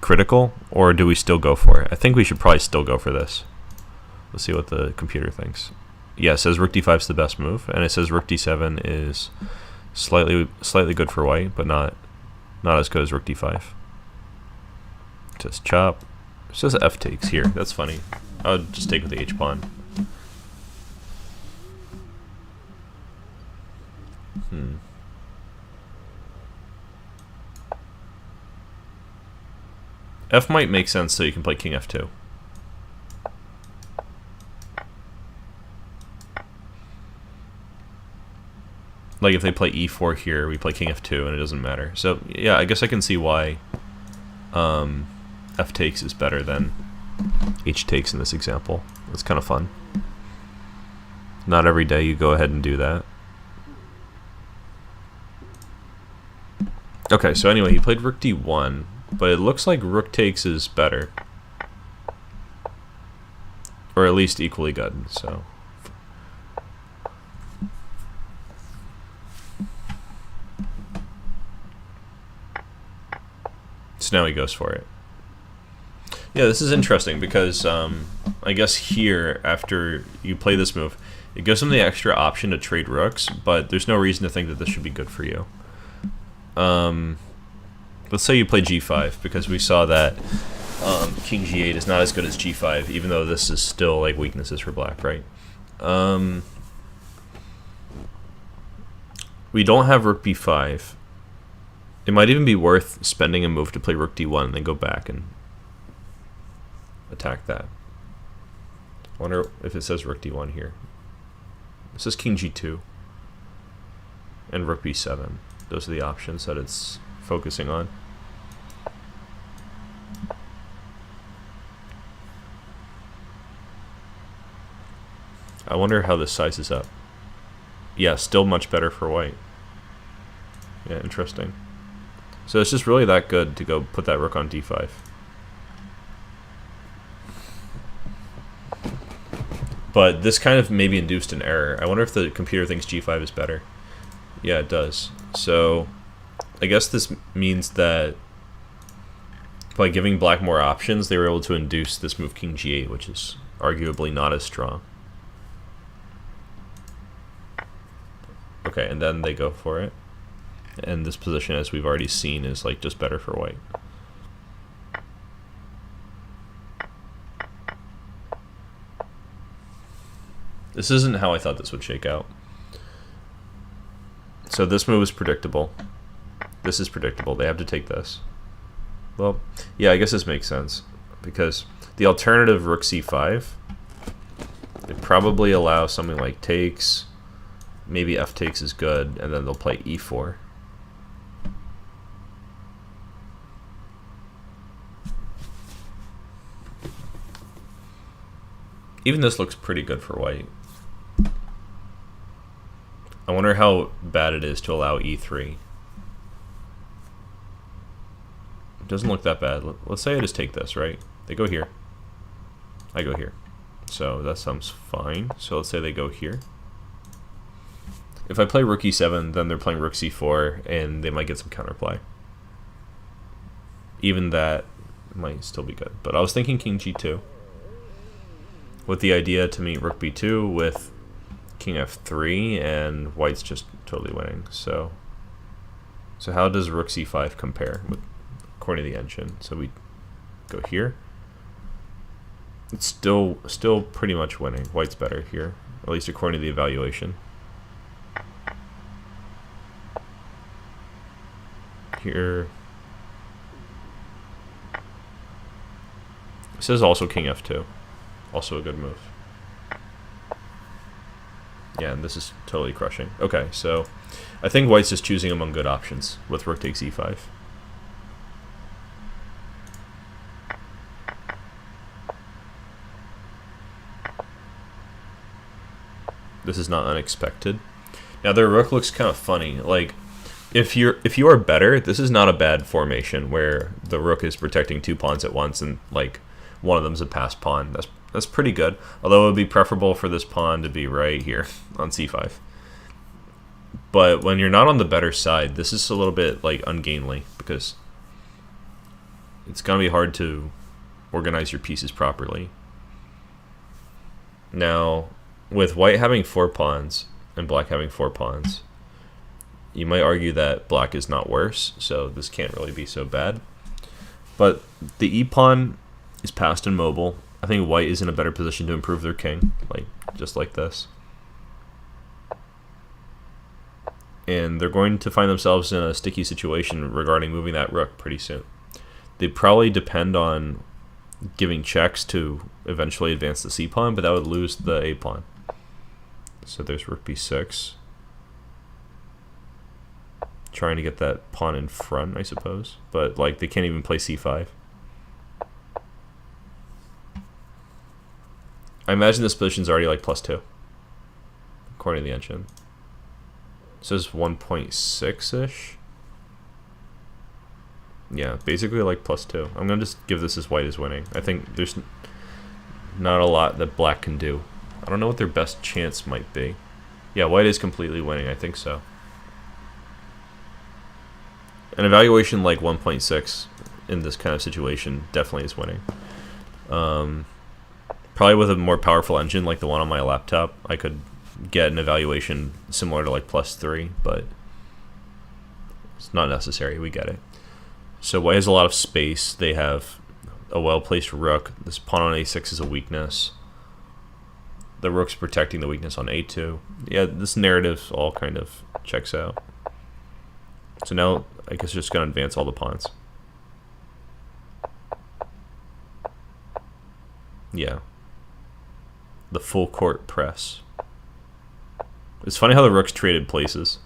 critical? Or do we still go for it? I think we should probably still go for this. Let's see what the computer thinks. Yeah, it says rook d5 is the best move, and it says rook d7 is slightly good for white, but not as good as rook d5. Just chop. It says f takes here. That's funny. I would just take with the h pawn. F might make sense so you can play king f2. Like if they play e4 here, we play king f2 and it doesn't matter. So yeah, I guess I can see why f takes is better than h takes in this example. It's kind of fun. Not every day you go ahead and do that. Okay, so anyway, he played rook d1, but it looks like rook takes is better. Or at least equally good, so. So now he goes for it. Yeah, this is interesting because I guess here, after you play this move, it gives him the extra option to trade rooks, but there's no reason to think that this should be good for you. Let's say you play g5, because we saw that king g8 is not as good as g5, even though this is still like weaknesses for black, right? We don't have rook b5. It might even be worth spending a move to play rook d1 and then go back and attack that. I wonder if it says rook d1 here. It says king g2 and rook b7. Those are the options that it's focusing on. I wonder how this sizes up. Yeah, still much better for white. Yeah, interesting. So it's just really that good to go put that rook on d5. But this kind of maybe induced an error. I wonder if the computer thinks g5 is better. Yeah, it does. So I guess this means that by giving black more options, they were able to induce this move king g8, which is arguably not as strong. Okay, and then they go for it. And this position, as we've already seen, is like just better for white. This isn't how I thought this would shake out. So this move is predictable. This is predictable. They have to take this. Well, yeah, I guess this makes sense. Because the alternative rook c5, they probably allow something like takes. Maybe f takes is good, and then they'll play e4. Even this looks pretty good for white. I wonder how bad it is to allow e3. It doesn't look that bad. Let's say I just take this, right? They go here. I go here. So that sounds fine. So let's say they go here. If I play rook e7, then they're playing rook c4, and they might get some counterplay. Even that might still be good. But I was thinking king g2, with the idea to meet rook b2 with king f3, and white's just totally winning. So how does rook c5 compare according to the engine? So we go here. It's still pretty much winning. White's better here, at least according to the evaluation. Here it says also king f2, also a good move. Yeah, and this is totally crushing. Okay, so I think white's just choosing among good options with rook takes e5. This is not unexpected. Now their rook looks kind of funny. Like if you are better, this is not a bad formation where the rook is protecting two pawns at once and like one of them's a passed pawn. That's pretty good. Although it would be preferable for this pawn to be right here on c5. But when you're not on the better side, this is a little bit like ungainly because it's gonna be hard to organize your pieces properly. Now, with white having 4 pawns and black having 4 pawns, you might argue that black is not worse, so this can't really be so bad. But the e-pawn is passed and mobile. I think white is in a better position to improve their king, just like this. And they're going to find themselves in a sticky situation regarding moving that rook pretty soon. They probably depend on giving checks to eventually advance the c-pawn, but that would lose the a-pawn. So there's rook b6. Trying to get that pawn in front, I suppose. But like they can't even play c5. I imagine this position's already like +2, according to the engine. It says 1.6-ish. Yeah, basically like +2. I'm gonna just give this as white is winning. I think there's not a lot that black can do. I don't know what their best chance might be. Yeah, white is completely winning, I think so. An evaluation like 1.6 in this kind of situation definitely is winning. Probably with a more powerful engine like the one on my laptop, I could get an evaluation similar to like +3, but it's not necessary, we get it. So white has a lot of space. They have a well-placed rook. This pawn on a6 is a weakness. The rook's protecting the weakness on a2. Yeah, this narrative all kind of checks out. So now I guess just gonna advance all the pawns. Yeah. The full court press. It's funny how the rooks traded places.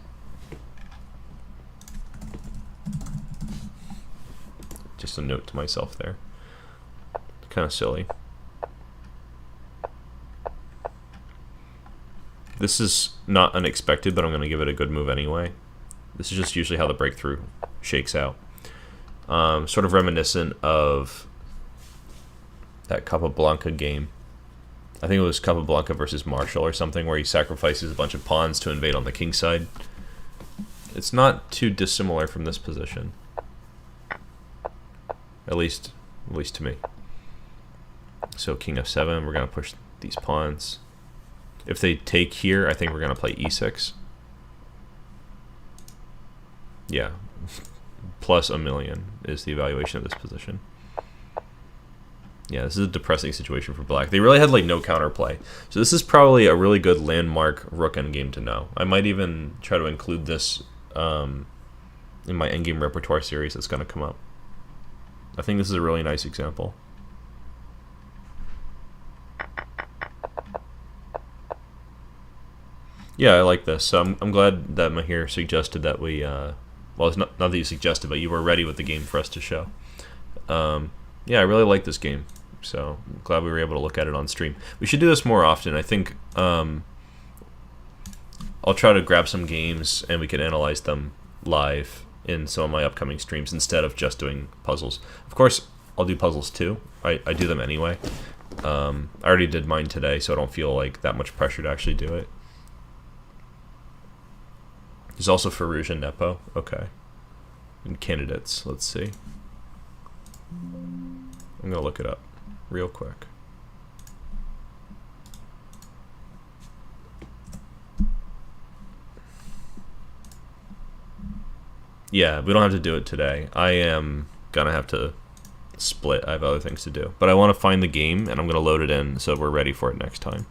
Just a note to myself there. Kind of silly. This is not unexpected, but I'm going to give it a good move anyway. This is just usually how the breakthrough shakes out. Sort of reminiscent of that Capablanca game. I think it was Capablanca versus Marshall or something, where he sacrifices a bunch of pawns to invade on the king side. It's not too dissimilar from this position. At least to me. So king f7, we're going to push these pawns. If they take here, I think we're going to play e6. Yeah, plus 1,000,000 is the evaluation of this position. Yeah, this is a depressing situation for black. They really had like no counterplay. So this is probably a really good landmark rook endgame to know. I might even try to include this in my endgame repertoire series that's going to come up. I think this is a really nice example. Yeah, I like this. So I'm glad that Mahir suggested that we, well, it's not that you suggested, but you were ready with the game for us to show. Yeah, I really like this game. So I'm glad we were able to look at it on stream. We should do this more often. I think I'll try to grab some games and we can analyze them live in some of my upcoming streams instead of just doing puzzles. Of course, I'll do puzzles too. I do them anyway. I already did mine today, so I don't feel like that much pressure to actually do it. There's also Firouzja and Nepo. Okay. And candidates. Let's see. I'm gonna look it up real quick. Yeah, we don't have to do it today. I am gonna have to split. I have other things to do. But I want to find the game, and I'm gonna load it in so we're ready for it next time.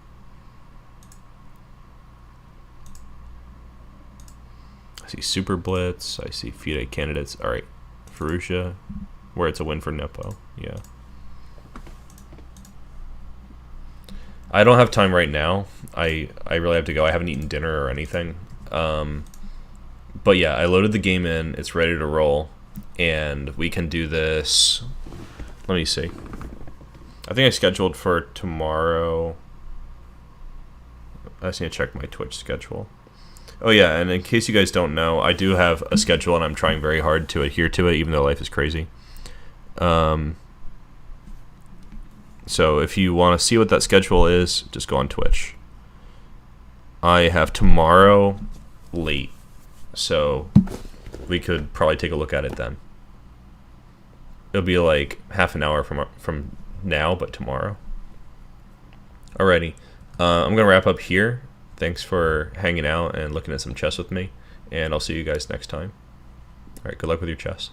I see Super Blitz. I see FIDE candidates. All right, Firouzja, where it's a win for Nepo. Yeah. I don't have time right now. I really have to go. I haven't eaten dinner or anything. But yeah, I loaded the game in. It's ready to roll, and we can do this. Let me see. I think I scheduled for tomorrow. I just need to check my Twitch schedule. Oh yeah, and in case you guys don't know, I do have a schedule, and I'm trying very hard to adhere to it, even though life is crazy. So if you want to see what that schedule is, just go on Twitch. I have tomorrow late, so we could probably take a look at it then. It'll be like half an hour from now, but tomorrow. Alrighty, I'm gonna wrap up here. Thanks for hanging out and looking at some chess with me, and I'll see you guys next time. Alright, good luck with your chess.